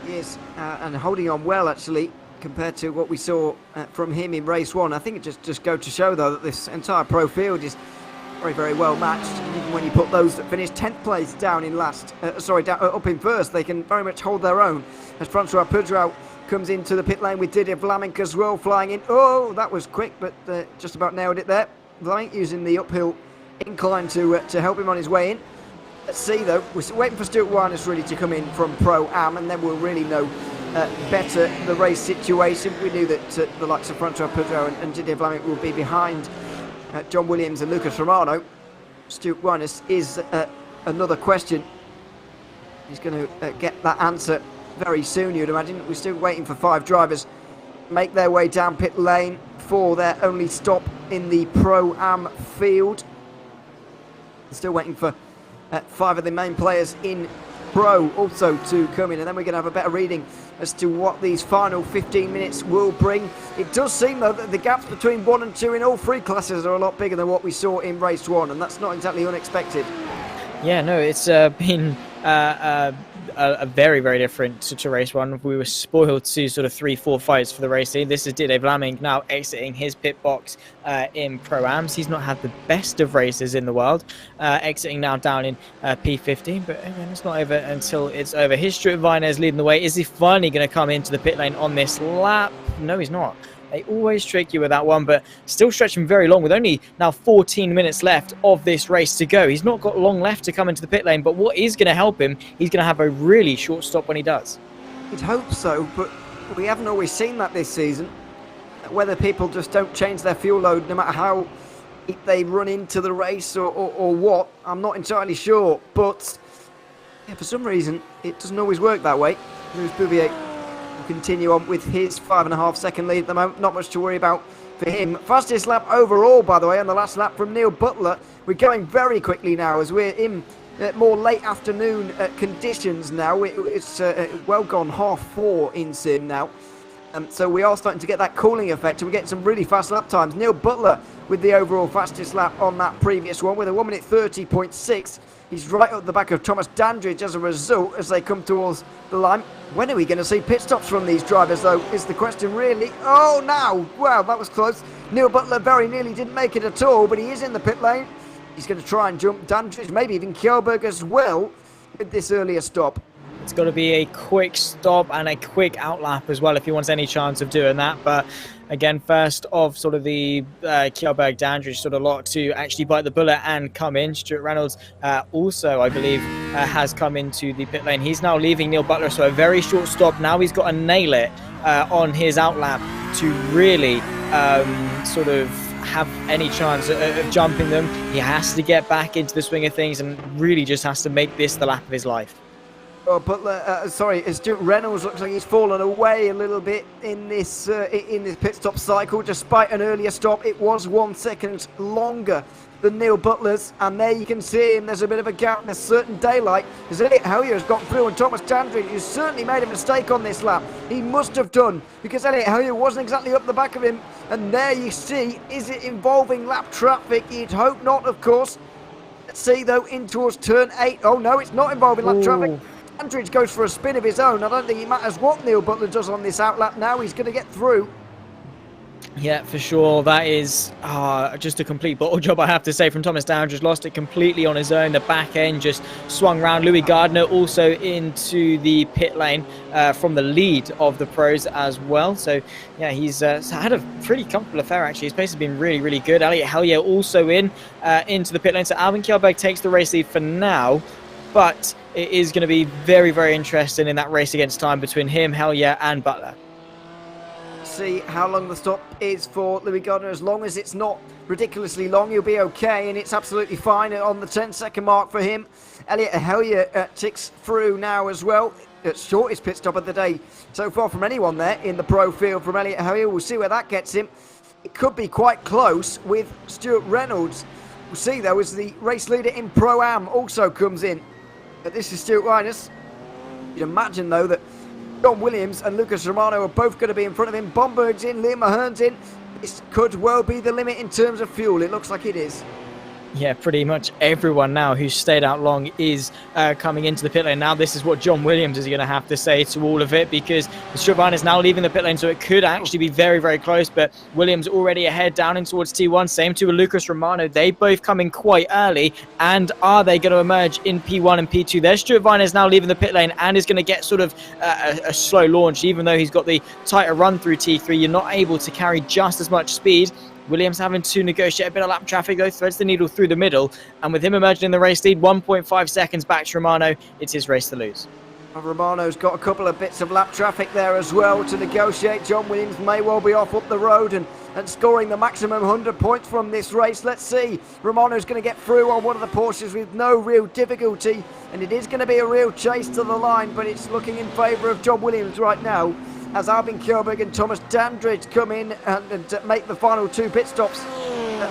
He is, and holding on well, actually, compared to what we saw from him in race one. I think it just go to show, though, that this entire pro field is very, very well matched. Even when you put those that finished 10th place down in last, up in first, they can very much hold their own. As Francois Pedro comes into the pit lane with Didier Vlaminck as well, flying in. Oh, that was quick, but just about nailed it there. Vlaminck using the uphill incline to help him on his way in. Let's see, though. We're waiting for Stuart Reines really to come in from Pro-Am, and then we'll really know better the race situation. We knew that the likes of Francois Pedro and Didier Vlaminck will be behind John Williams and Lucas Romano. Stuart Reines is another question. He's going to get that answer very soon, you'd imagine. We're still waiting for 5 drivers make their way down pit lane for their only stop in the Pro-Am field. Still waiting for 5 of the main players in Pro also to come in, and then we're going to have a better reading as to what these final 15 minutes will bring. It does seem, though, that the gaps between 1 and 2 in all 3 classes are a lot bigger than what we saw in race 1, and that's not exactly unexpected. Yeah, no, it's been a very, very different to race 1. We were spoiled to sort of 3-4 fights for the racing. This is Didier Vlaminck now exiting his pit box in Pro-Ams. He's not had the best of races in the world, exiting now down in P15, but again, it's not over until it's over. Here's Stuart Reines leading the way. Is he finally going to come into the pit lane on this lap? No, he's not. They always trick you with that one, but still stretching very long with only now 14 minutes left of this race to go. He's not got long left to come into the pit lane, but what is going to help him, he's going to have a really short stop when he does. You'd hope so, but we haven't always seen that this season. Whether people just don't change their fuel load no matter how they run into the race or what, I'm not entirely sure, but yeah, for some reason it doesn't always work that way. Louis Bouvier will continue on with his 5.5 second lead at the moment. Not much to worry about for him. Fastest lap overall, by the way, on the last lap from Neil Butler. We're going very quickly now as we're in more late afternoon conditions now. It's well gone 4:30 in Sim now. So we are starting to get that cooling effect, and we're getting some really fast lap times. Neil Butler with the overall fastest lap on that previous one with a 1:30.6. He's right up the back of Thomas Dandridge as a result as they come towards the line. When are we going to see pit stops from these drivers, though, is the question really. Oh, now! Wow, that was close. Neil Butler very nearly didn't make it at all, but he is in the pit lane. He's going to try and jump Dandridge, maybe even Kjellberg as well with this earlier stop. It's got to be a quick stop and a quick outlap as well if he wants any chance of doing that. But again, first of sort of the Kjellberg Dandridge sort of lot to actually bite the bullet and come in. Stuart Reynolds also, I believe, has come into the pit lane. He's now leaving Neil Butler, so a very short stop. Now he's got to nail it on his outlap to really sort of have any chance of jumping them. He has to get back into the swing of things and really just has to make this the lap of his life. Oh, Butler, Stuart Reynolds looks like he's fallen away a little bit in this pit stop cycle. Despite an earlier stop, it was 1 second longer than Neil Butler's, and there you can see him. There's a bit of a gap, and there's certain daylight. As Elliot Hellier has got through, and Thomas Dandridge, who's certainly made a mistake on this lap. He must have done, because Elliot Hellier wasn't exactly up the back of him. And there you see, is it involving lap traffic? You'd hope not, of course. Let's see, though, in towards turn 8. Oh, no, it's not involving lap traffic. Dandridge goes for a spin of his own. I don't think it matters what Neil Butler does on this outlap now. He's going to get through. Yeah, for sure. That is just a complete bottle job, I have to say, from Thomas Dandridge. Lost it completely on his own. The back end just swung round. Louis Gardner also into the pit lane from the lead of the pros as well. So, yeah, he's had a pretty comfortable affair, actually. His pace has been really, really good. Elliot Hellier also into the pit lane. So Alvin Kjellberg takes the race lead for now. But it is going to be very, very interesting in that race against time between him, Hellier, and Butler. See how long the stop is for Louis Gardner. As long as it's not ridiculously long, he'll be okay, and it's absolutely fine on the 10-second mark for him. Elliot Hellier ticks through now as well. It's shortest pit stop of the day so far from anyone there in the pro field from Elliot Hellier. We'll see where that gets him. It could be quite close with Stuart Reynolds. We'll see, though, as the race leader in Pro-Am also comes in. But this is Stuart Reynolds. You'd imagine, though, that John Williams and Lucas Romano are both going to be in front of him. Bomberg's in, Liam Mahern's in. This could well be the limit in terms of fuel. It looks like it is. Yeah, pretty much everyone now who's stayed out long is coming into the pit lane. Now this is what John Williams is going to have to say to all of it, because Stuart is now leaving the pit lane, so it could actually be very, very close. But Williams already ahead down in towards T1. Same to Lucas Romano. They both coming quite early. And are they going to emerge in P1 and P2? There's Stuart is now leaving the pit lane and is going to get sort of a slow launch. Even though he's got the tighter run through T3, you're not able to carry just as much speed. Williams having to negotiate a bit of lap traffic, though, threads the needle through the middle. And with him emerging in the race lead, 1.5 seconds back to Romano, it's his race to lose. Romano's got a couple of bits of lap traffic there as well to negotiate. John Williams may well be off up the road and scoring the maximum 100 points from this race. Let's see. Romano's going to get through on one of the Porsches with no real difficulty. And it is going to be a real chase to the line, but it's looking in favour of John Williams right now, as Albin Kjellberg and Thomas Dandridge come in and make the final two pit stops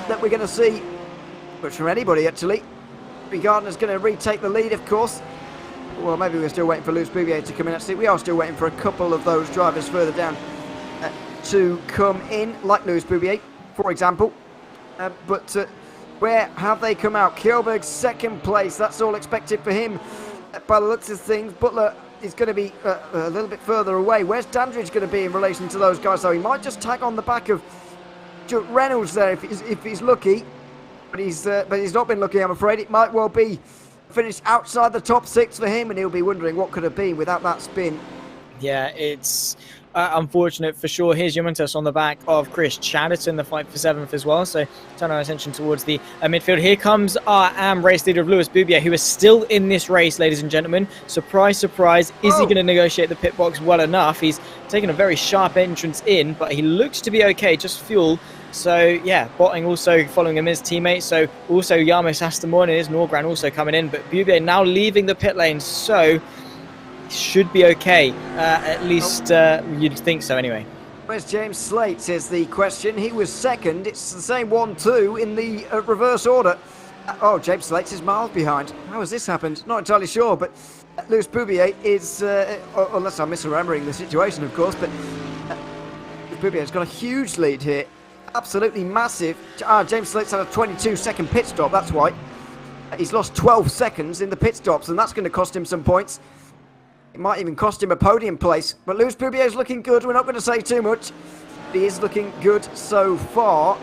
that we're going to see. But from anybody, actually. Gardner's going to retake the lead, of course. Well, maybe we're still waiting for Lewis Bouvier to come in. Actually, we are still waiting for a couple of those drivers further down to come in, like Lewis Bouvier, for example. But where have they come out? Kjellberg's second place. That's all expected for him by the looks of things. Butler is going to be a little bit further away. Where's Dandridge going to be in relation to those guys? So he might just tag on the back of Stuart Reynolds there if he's lucky. But he's not been lucky, I'm afraid. It might well be finished outside the top 6 for him, and he'll be wondering what could have been without that spin. Yeah, it's unfortunate for sure. Here's Juventus on the back of Chris Chatterton, the fight for 7th as well. So turn our attention towards the midfield. Here comes our AM race leader of Lewis Bouvier, who is still in this race, ladies and gentlemen. Surprise, surprise. Is he going to negotiate the pit box well enough? He's taken a very sharp entrance in, but he looks to be okay, just fuel. So, yeah, Botting also following him, his teammate. So, also Yarmos Astamon and his Norgran also coming in. But Bouvier now leaving the pit lane, so should be okay. At least you'd think so anyway. Where's James Slate is the question. He was second. It's the same 1-2 in the reverse order. James Slate's is miles behind. How has this happened? Not entirely sure, but Lewis Bouvier is, unless I'm misremembering the situation, of course, but Bouvier's got a huge lead here. Absolutely massive. James Slate's had a 22-second pit stop, that's why. He's lost 12 seconds in the pit stops, and that's going to cost him some points. It might even cost him a podium place. But Lewis Bouvier is looking good. We're not going to say too much. He is looking good so far.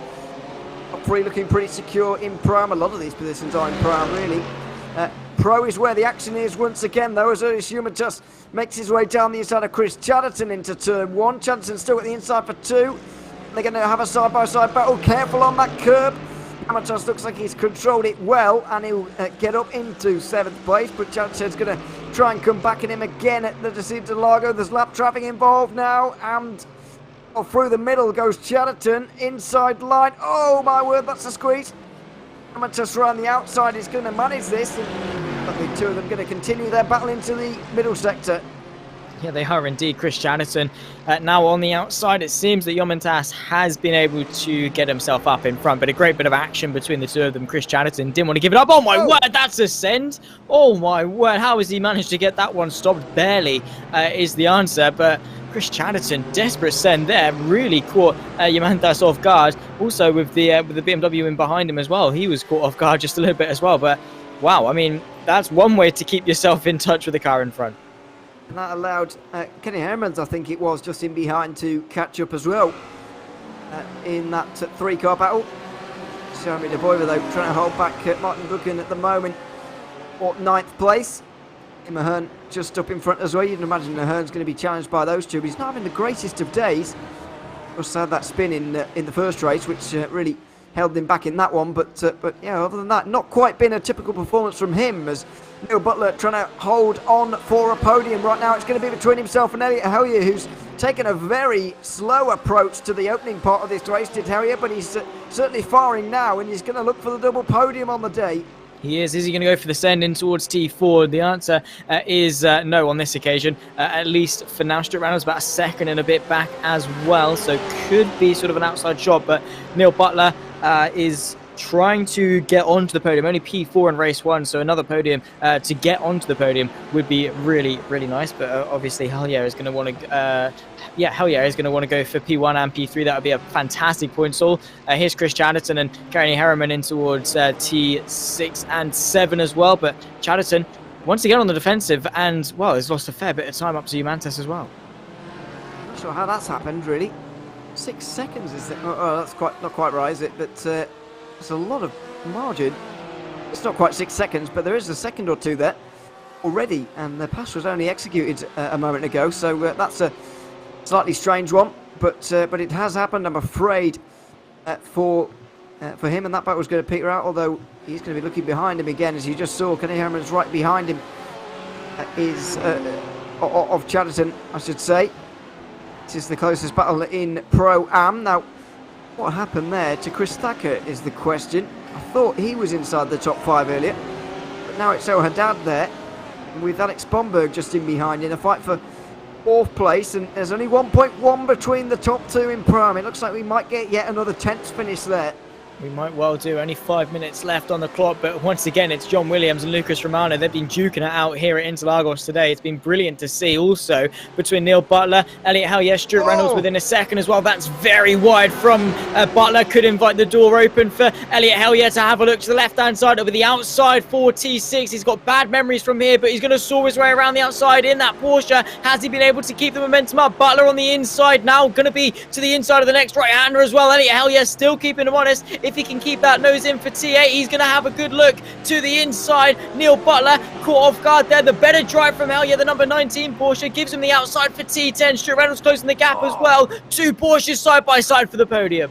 Top 3 looking pretty secure in Prime. A lot of these positions are in Prime, really. Pro is where the action is once again, though, as Humatus makes his way down the inside of Chris Chatterton into turn 1. Chatterton still at the inside for 2. They're going to have a side-by-side battle. Careful on that curb. Humatus looks like he's controlled it well, and he'll get up into 7th place, but Chatterton's going to try and come back at him again at the Interlagos. There's lap traffic involved now, and through the middle goes Chatterton, inside line. Oh my word, that's a squeeze. Humatus around the outside is going to manage this, but the two of them going to continue their battle into the middle sector. Yeah, they are indeed. Chris Chatterton now on the outside. It seems that Yomantas has been able to get himself up in front, but a great bit of action between the two of them. Chris Chatterton didn't want to give it up. Oh my word, that's a send. Oh my word, how has he managed to get that one stopped? Barely is the answer, but Chris Chatterton, desperate send there, really caught Yomantas off guard. Also with the BMW in behind him as well, he was caught off guard just a little bit as well. But wow, I mean, that's one way to keep yourself in touch with the car in front. And that allowed Kenny Hermans, I think it was, just in behind to catch up as well in that 3-car battle. Jeremy De Boiver, though, trying to hold back Martin Buchan at the moment for 9th place. Ahern just up in front as well. You'd imagine Ahern's going to be challenged by those two, but he's not having the greatest of days. Also had that spin in the first race, which really held him back in that one. But yeah, other than that, not quite been a typical performance from him, as Neil Butler trying to hold on for a podium. Right now it's going to be between himself and Elliot Hellier, who's taken a very slow approach to the opening part of this race, did Hellier, but he's certainly firing now, and he's going to look for the double podium on the day. He is. Is he going to go for the send in towards T4? The answer is no on this occasion, at least for now. Stuart Reynolds about a second and a bit back as well, so could be sort of an outside shot, but Neil Butler is trying to get onto the podium. Only P4 in race 1, so another podium to get onto the podium would be really, really nice. But obviously Hellier is going to want to Hellier is going to want to go for P1 and P3. That would be a fantastic point stall. Here's Chris Chatterton and Kenny Herman in towards T6 and 7 as well. But Chatterton once again on the defensive, and well, has lost a fair bit of time up to Humantas as well. Not sure how that's happened, really. 6 seconds is it? Oh, that's not quite right, is it? But it's a lot of margin. It's not quite 6 seconds, but there is a second or two there already, and the pass was only executed a moment ago, so that's a slightly strange one, but it has happened, I'm afraid, for him, and that battle was going to peter out, although he's going to be looking behind him again, as you just saw. Kenny Herman's right behind him, is of Chatterton, I should say. This is the closest battle in Pro-Am. Now, what happened there to Chris Thacker is the question. I thought he was inside the top 5 earlier, but now it's El Haddad there, with Alex Bomberg just in behind in a fight for 4th place, and there's only 1.1 between the top 2 in Prime. It looks like we might get yet another 10th finish there. We might well do. Only 5 minutes left on the clock, but once again, it's John Williams and Lucas Romano. They've been duking it out here at Interlagos today. It's been brilliant to see. Also, between Neil Butler, Elliot Hellier, Stuart Reynolds within a second as well. That's very wide from Butler. Could invite the door open for Elliot Hellier to have a look to the left-hand side over the outside for T6. He's got bad memories from here, but he's going to saw his way around the outside in that Porsche. Has he been able to keep the momentum up? Butler on the inside now, going to be to the inside of the next right-hander as well. Elliot Hellier still keeping him honest. If he can keep that nose in for T8, he's going to have a good look to the inside. Neil Butler caught off guard there. The better drive from Hellier, the number 19 Porsche, gives him the outside for T10. Stuart Reynolds closing the gap as well. 2 Porsches side by side for the podium.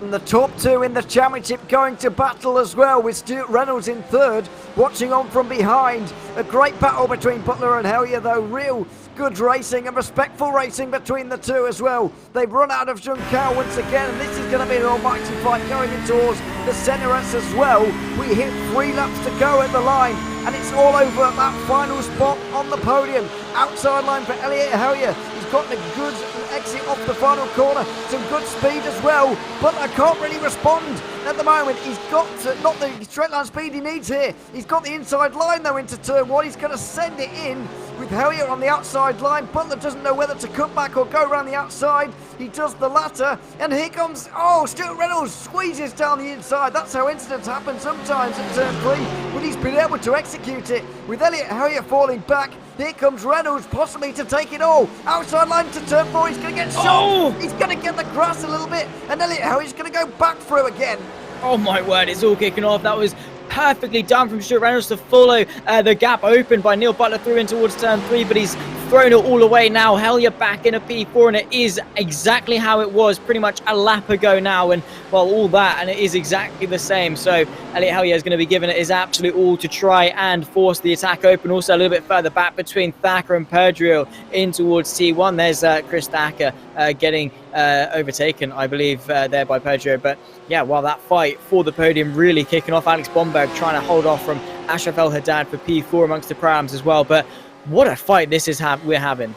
And the top 2 in the championship going to battle as well, with Stuart Reynolds in 3rd, watching on from behind. A great battle between Butler and Hellier, though. Real good racing and respectful racing between the two as well. They've run out of Juncker once again, and this is going to be an almighty fight going in towards the centres as well. We hit 3 laps to go at the line, and it's all over at that final spot on the podium. Outside line for Elliot Hellier. He's gotten a good exit off the final corner, some good speed as well, but I can't really respond at the moment. He's got not the straight line speed he needs here. He's got the inside line though into turn 1. He's going to send it in with Hellier on the outside line. Butler doesn't know whether to cut back or go around the outside. He does the latter, and here comes, Stuart Reynolds squeezes down the inside. That's how incidents happen sometimes at turn 3, but he's been able to execute it with Elliot Hellier falling back. Here comes Reynolds, possibly to take it all. Outside line to turn 4, he's going to get shot. He's going to get the grass a little bit, and Elliot Hellier's going to go back through again. Oh my word, it's all kicking off. That was perfectly done from Stuart Reynolds to follow the gap opened by Neil Butler through in towards turn 3, but he's thrown it all away now. Hellier back in a P4, and it is exactly how it was pretty much a lap ago now, and well, all that, and it is exactly the same. So Elliot Hellier is going to be giving it his absolute all to try and force the attack open. Also a little bit further back between Thacker and Perdrio in towards T1. There's Chris Thacker getting overtaken, I believe, there by Perdrio. But yeah, while that fight for the podium really kicking off, Alex Bomberg trying to hold off from Ashraf El Haddad for P4 amongst the Prams as well. But what a fight this is we're having.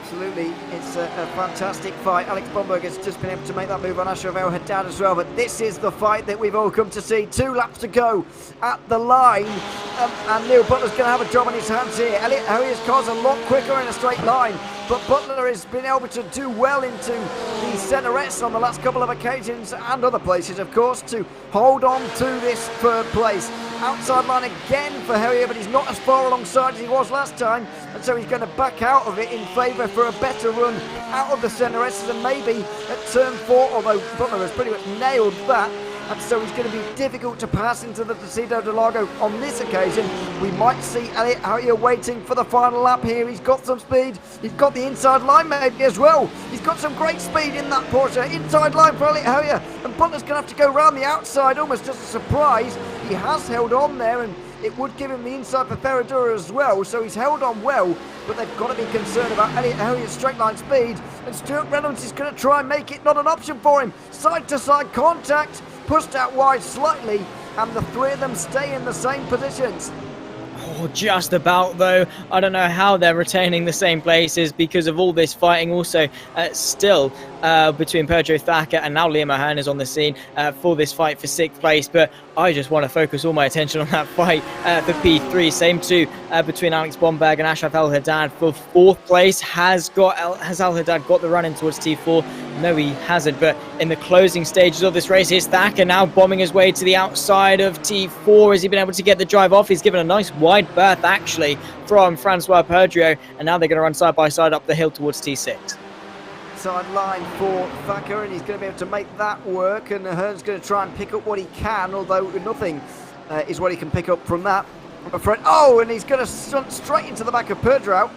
Absolutely, it's a fantastic fight. Alex Bomberg has just been able to make that move on Ashraf El Haddad as well, but this is the fight that we've all come to see. 2 laps to go at the line, and Neil Butler's going to have a job on his hands here. Elliot Hellier's car's a lot quicker in a straight line, but Butler has been able to do well into the centre-S on the last couple of occasions, and other places, of course, to hold on to this third place. Outside line again for Hellier, but he's not as far alongside as he was last time, and so he's going to back out of it in favour for a better run out of the centre-S, and maybe at turn 4, although Butler has pretty much nailed that, and so he's going to be difficult to pass into the Decido de Lago on this occasion. We might see Elliot Hellier waiting for the final lap here. He's got some speed, he's got the inside line maybe as well. He's got some great speed in that Porsche. Inside line for Elliot Hellier, and Butler's going to have to go round the outside almost just a surprise. He has held on there, and it would give him the inside for Ferradura as well, so he's held on well, but they've got to be concerned about Elliot Hellier's straight line speed, and Stuart Reynolds is going to try and make it not an option for him. Side to side contact, pushed out wide slightly, and the 3 of them stay in the same positions. Oh, just about, though. I don't know how they're retaining the same places because of all this fighting. Also, still between Pedro Thacker and now Liam O'Hearn is on the scene for this fight for 6th place. But I just want to focus all my attention on that fight for P3. Same too between Alex Bomberg and Ashraf El Haddad for 4th place. Has El Haddad got the run in towards T4? No, he hasn't. But in the closing stages of this race, here's Thacker now bombing his way to the outside of T4. Has he been able to get the drive off? He's given a nice wide berth actually from Francois Perdrio, and now they're going to run side by side up the hill towards T6. Side line for Thacker, and he's going to be able to make that work, and Hearn's going to try and pick up what he can, although nothing is what he can pick up from that, I'm afraid. Oh, and he's going to stunt straight into the back of Perdrio.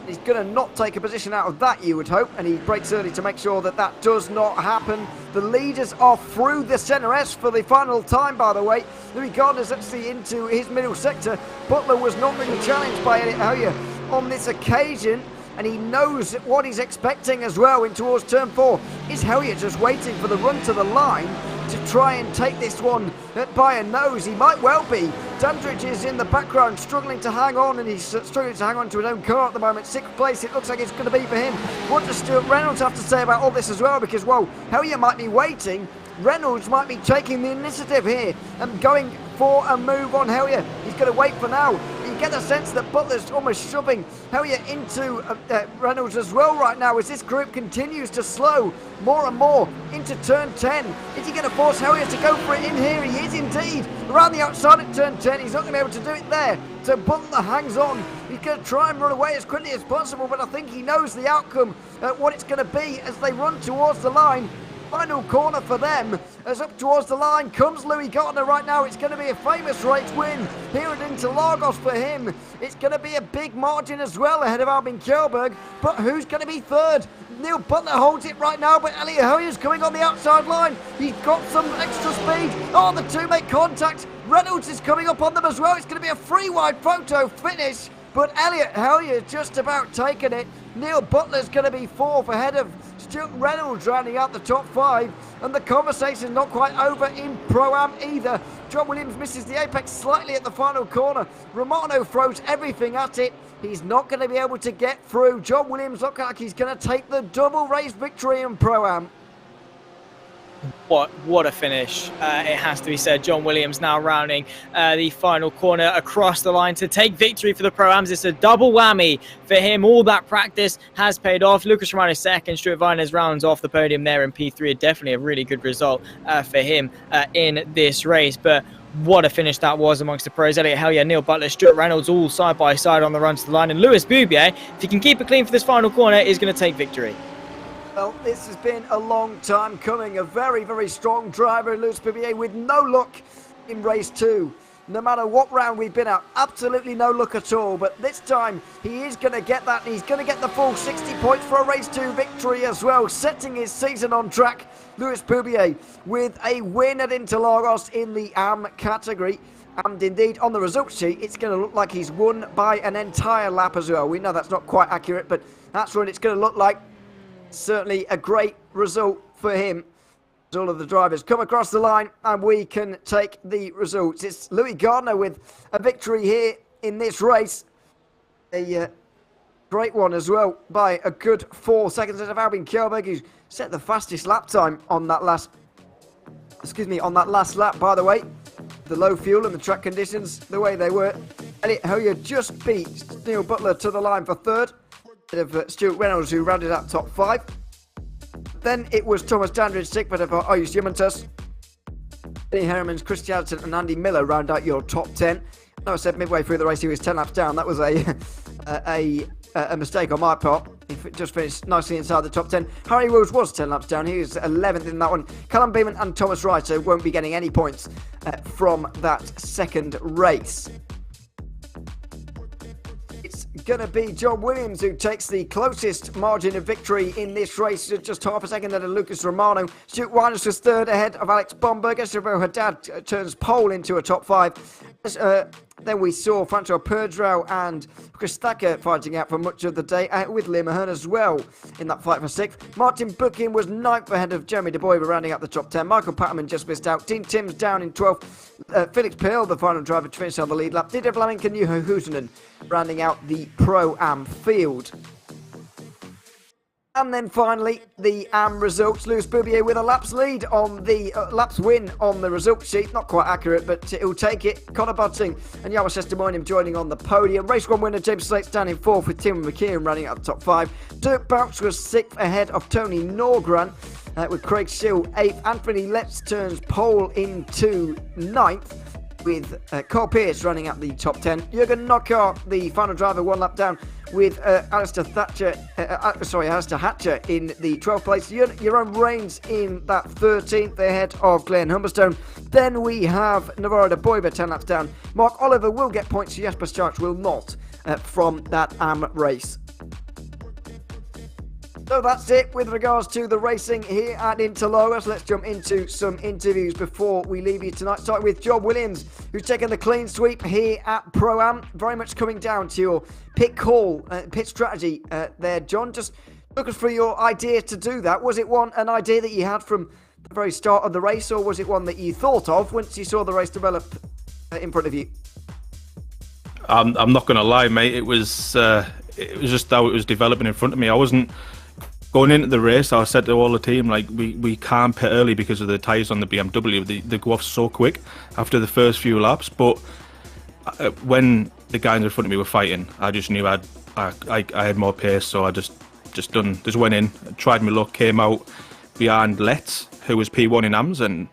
He's going to not take a position out of that, you would hope, and he brakes early to make sure that that does not happen. The leaders are through the centre-S for the final time, by the way. Louis Gardner's actually into his middle sector. Butler was not really challenged by Elliot Hellier on this occasion, and he knows what he's expecting as well in towards turn 4. Is Hellier just waiting for the run to the line to try and take this one by a nose? He might well be. Dandridge is in the background struggling to hang on, and he's struggling to hang on to his own car at the moment. 6th place it looks like it's going to be for him. What does Stuart Reynolds have to say about all this as well? Because, well, Hellier might be waiting, Reynolds might be taking the initiative here and going for a move on Hellier. He's going to wait for now. You get the sense that Butler's almost shoving Hellier into Reynolds as well right now as this group continues to slow more and more into turn 10. Is he going to force Hellier to go for it in here? He is indeed. Around the outside at turn 10, he's not going to be able to do it there. So Butler hangs on. He's going to try and run away as quickly as possible, but I think he knows the outcome, what it's going to be as they run towards the line. Final corner for them, as up towards the line comes Louis Gardner right now. It's going to be a famous race win here at Interlagos for him. It's going to be a big margin as well ahead of Albin Kjellberg, but who's going to be 3rd? Neil Butler holds it right now, but Elliot Hellier's coming on the outside line. He's got some extra speed. Oh, the 2 make contact. Reynolds is coming up on them as well. It's going to be a free wide photo finish, but Elliot Hellier just about taken it. Neil Butler's going to be 4th ahead of Stuart Reynolds rounding out the top 5, and the conversation's not quite over in Pro-Am either. John Williams misses the apex slightly at the final corner. Romano throws everything at it. He's not going to be able to get through. John Williams looks like he's going to take the double race victory in Pro-Am. What a finish, it has to be said. John Williams now rounding the final corner across the line to take victory for the Pro-Ams. It's a double whammy for him. All that practice has paid off. Lucas Romano 2nd, Stuart Viners rounds off the podium there in P3. Definitely a really good result for him in this race. But what a finish that was amongst the pros. Elliot Hellier, Neil Butler, Stuart Reynolds all side by side on the run to the line. And Lewis Boubier, if he can keep it clean for this final corner, is going to take victory. Well, this has been a long time coming. A very, very strong driver, Lewis Boubier, with no luck in race 2. No matter what round we've been at, absolutely no luck at all. But this time, he is going to get that. And he's going to get the full 60 points for a race 2 victory as well, setting his season on track. Lewis Boubier with a win at Interlagos in the AM category. And indeed, on the results sheet, it's going to look like he's won by an entire lap as well. We know that's not quite accurate, but that's what it's going to look like. Certainly a great result for him. As all of the drivers come across the line and we can take the results. It's Louis Gardner with a victory here in this race. A great one as well by a good 4 seconds of Albin Kjellberg, who set the fastest lap time on that last lap, by the way. The low fuel and the track conditions, the way they were. Elliot Hilliard just beat Neil Butler to the line for third. Of Stuart Reynolds, who rounded out top 5. Then it was Thomas Dandridge, Sigfrid of Ayus Juventus. Benny Hermans, Chris Jansen and Andy Miller round out your top 10. No, I said midway through the race he was 10 laps down. That was a mistake on my part. He just finished nicely inside the top 10. Harry Wills was 10 laps down. He was 11th in that one. Callum Beeman and Thomas Reiter won't be getting any points from that second race. Going to be John Williams who takes the closest margin of victory in this race, just half a second ahead of Lucas Romano. Stuart Winers was third ahead of Alex Bomberg. Esteban Haddad turns pole into a top 5. Then we saw Francois Perdrau and Chris Thacker fighting out for much of the day, with Liam Ahern as well in that fight for 6th. Martin Bookin was 9th ahead of Jeremy De Boer, rounding out the top 10. Michael Patterman just missed out. Dean Timms down in 12th. Felix Pearl, the final driver, to finish on the lead lap. Didier Vlaming and Juho Huusonen rounding out the Pro-Am field. And then finally, the AM results. Lewis Boubier with a laps lead on the laps win on the result sheet. Not quite accurate, but he'll take it. Connor Bunting and Yawas Estemoynium joining on the podium. Race 1 winner James Slate down in 4th with Tim McKeon running out the top 5. Dirk Bouts was 6th ahead of Tony Norgran with Craig Schill 8th. Anthony Letts turns pole into 9th. With Cole Pearce running at the top 10. Jürgen Nockar, the final driver, 1 lap down with Alistair Hatcher in the 12th place. Jeroen Reigns in that 13th ahead of Glenn Humberstone. Then we have Navarro de Boiber 10 laps down. Mark Oliver will get points, Jesper Starch will not from that AM race. So that's it with regards to the racing here at Interlagos. Let's jump into some interviews before we leave you tonight. Starting with John Williams, who's taken the clean sweep here at Pro-Am. Very much coming down to your pit call, pit strategy there, John. Just look us through your idea to do that. Was it an idea that you had from the very start of the race, or was it one that you thought of once you saw the race develop in front of you? I'm not going to lie, mate. It was just how it was developing in front of me. I wasn't going into the race. I said to all the team, like, we can't pit early because of the tyres on the BMW. They go off so quick after the first few laps. But when the guys in front of me were fighting, I just knew I had more pace. So I just went in, tried my luck, came out behind Letts, who was P1 in AMS, and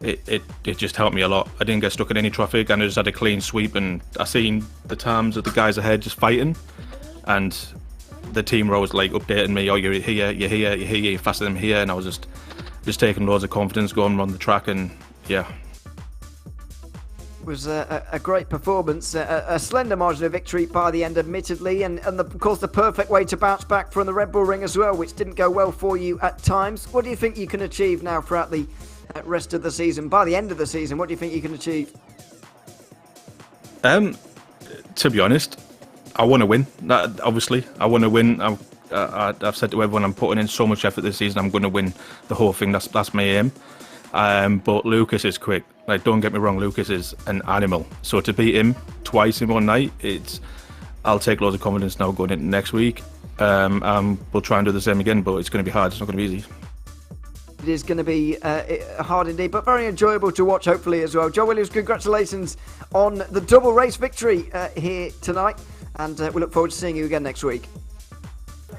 it just helped me a lot. I didn't get stuck in any traffic, and I just had a clean sweep. And I seen the times of the guys ahead just fighting, and the team were always like updating me, oh, you're here, you're faster than here, and I was just taking loads of confidence going on the track, and yeah. It was a great performance, a slender margin of victory by the end, admittedly, and of course the perfect way to bounce back from the Red Bull Ring as well, which didn't go well for you at times. What do you think you can achieve now throughout the rest of the season? By the end of the season, what do you think you can achieve? To be honest, I want to win. Obviously, I want to win. I've said to everyone, I'm putting in so much effort this season. I'm going to win the whole thing. That's my aim. But Lucas is quick. Like, don't get me wrong, Lucas is an animal. So to beat him twice in one night, I'll take loads of confidence now going into next week. We'll try and do the same again, but it's going to be hard. It's not going to be easy. It is going to be hard indeed, but very enjoyable to watch, hopefully, as well. Joe Williams, congratulations on the double race victory here tonight. And we look forward to seeing you again next week.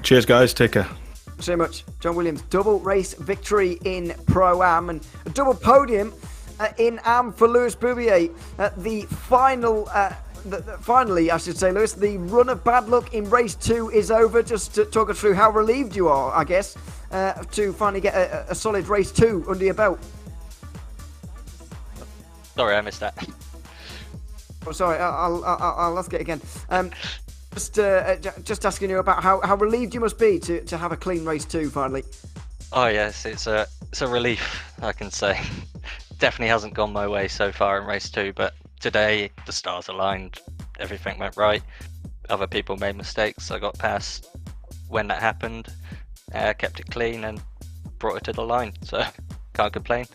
Cheers, guys. Take care. Thanks so much. John Williams, double race victory in Pro-Am and a double podium in AM for Lewis Boubier. The final finally, I should say, Lewis, the run of bad luck in race 2 is over. Just to talk us through how relieved you are, I guess, to finally get a solid race 2 under your belt. Sorry, I missed that. Oh, sorry, I'll ask it again. Just asking you about how relieved you must be to have a clean race 2 finally. Oh yes, it's a relief, I can say. Definitely hasn't gone my way so far in race 2, but today the stars aligned, everything went right. Other people made mistakes, I got past when that happened, kept it clean and brought it to the line, so can't complain.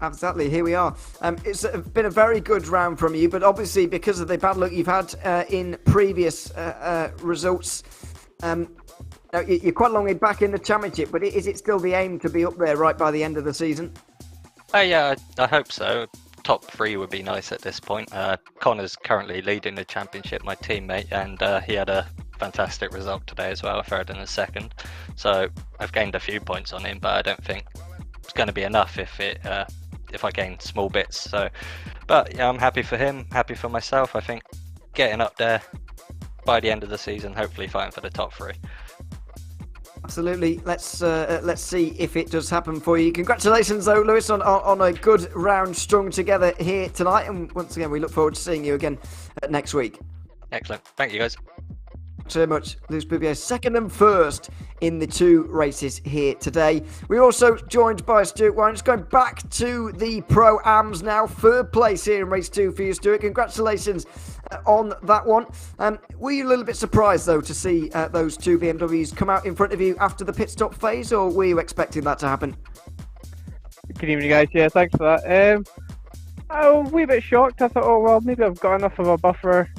Absolutely, here we are. It's been a very good round from you, but obviously because of the bad luck you've had in previous results, you're quite a long way back in the championship, but is it still the aim to be up there right by the end of the season? Yeah, I hope so. Top 3 would be nice at this point. Connor's currently leading the championship, my teammate, and he had a fantastic result today as well, 3rd and a 2nd. So I've gained a few points on him, but I don't think it's going to be enough if I gain small bits. So, but yeah, I'm happy for him, happy for myself. I think getting up there by the end of the season, hopefully fighting for the top 3. Absolutely. Let's see if it does happen for you. Congratulations, though, Lewis, on a good round strung together here tonight. And once again, we look forward to seeing you again next week. Excellent. Thank you, guys. Thanks very much. Lewis Bouvier, 2nd and 1st in the 2 races here today. We're also joined by Stuart Wines, going back to the Pro-Ams now. 3rd place here in race 2 for you, Stuart. Congratulations on that one. Were you a little bit surprised, though, to see those 2 BMWs come out in front of you after the pit stop phase, or were you expecting that to happen? Good evening, guys. Yeah, thanks for that. I was a wee bit shocked. I thought, oh, well, maybe I've got enough of a buffer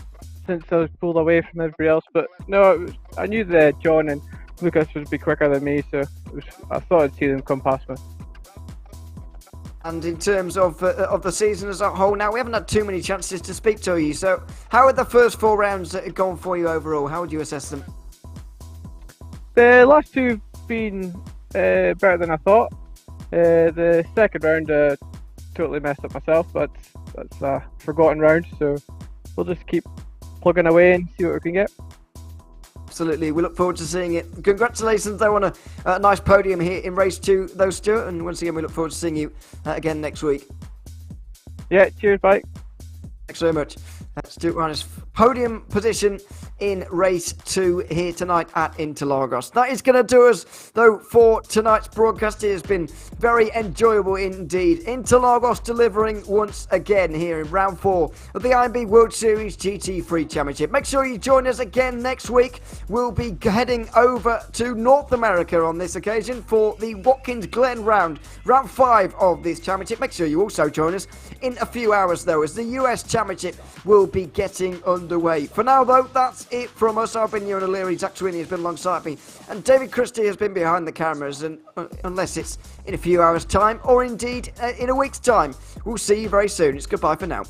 since I was pulled away from everybody else. But no, I knew that John and Lucas would be quicker than me, so I thought I'd see them come past me. And in terms of the season as a whole, now we haven't had too many chances to speak to you. So, how had the first 4 rounds gone for you overall? How would you assess them? The last 2 have been better than I thought. The 2nd round totally messed up myself, but that's a forgotten round. So we'll just keep plugging away and see what we can get. Absolutely, we look forward to seeing it. Congratulations, though, on a nice podium here in race 2, though, Stuart. And once again, we look forward to seeing you again next week. Yeah, cheers, bye. Thanks very much. Stuart Ryan's podium position in race 2 here tonight at Interlagos. That is going to do us, though, for tonight's broadcast. It has been very enjoyable indeed. Interlagos delivering once again here in round 4 of the IMB World Series GT3 Championship. Make sure you join us again next week. We'll be heading over to North America on this occasion for the Watkins Glen round 5 of this championship. Make sure you also join us in a few hours, though, as the US Championship will be getting underway. For now, though, that's it from us. I've been Ewan O'Leary, Zach Sweeney has been alongside me, and David Christie has been behind the cameras. And unless it's in a few hours' time, or indeed in a week's time, we'll see you very soon. It's goodbye for now.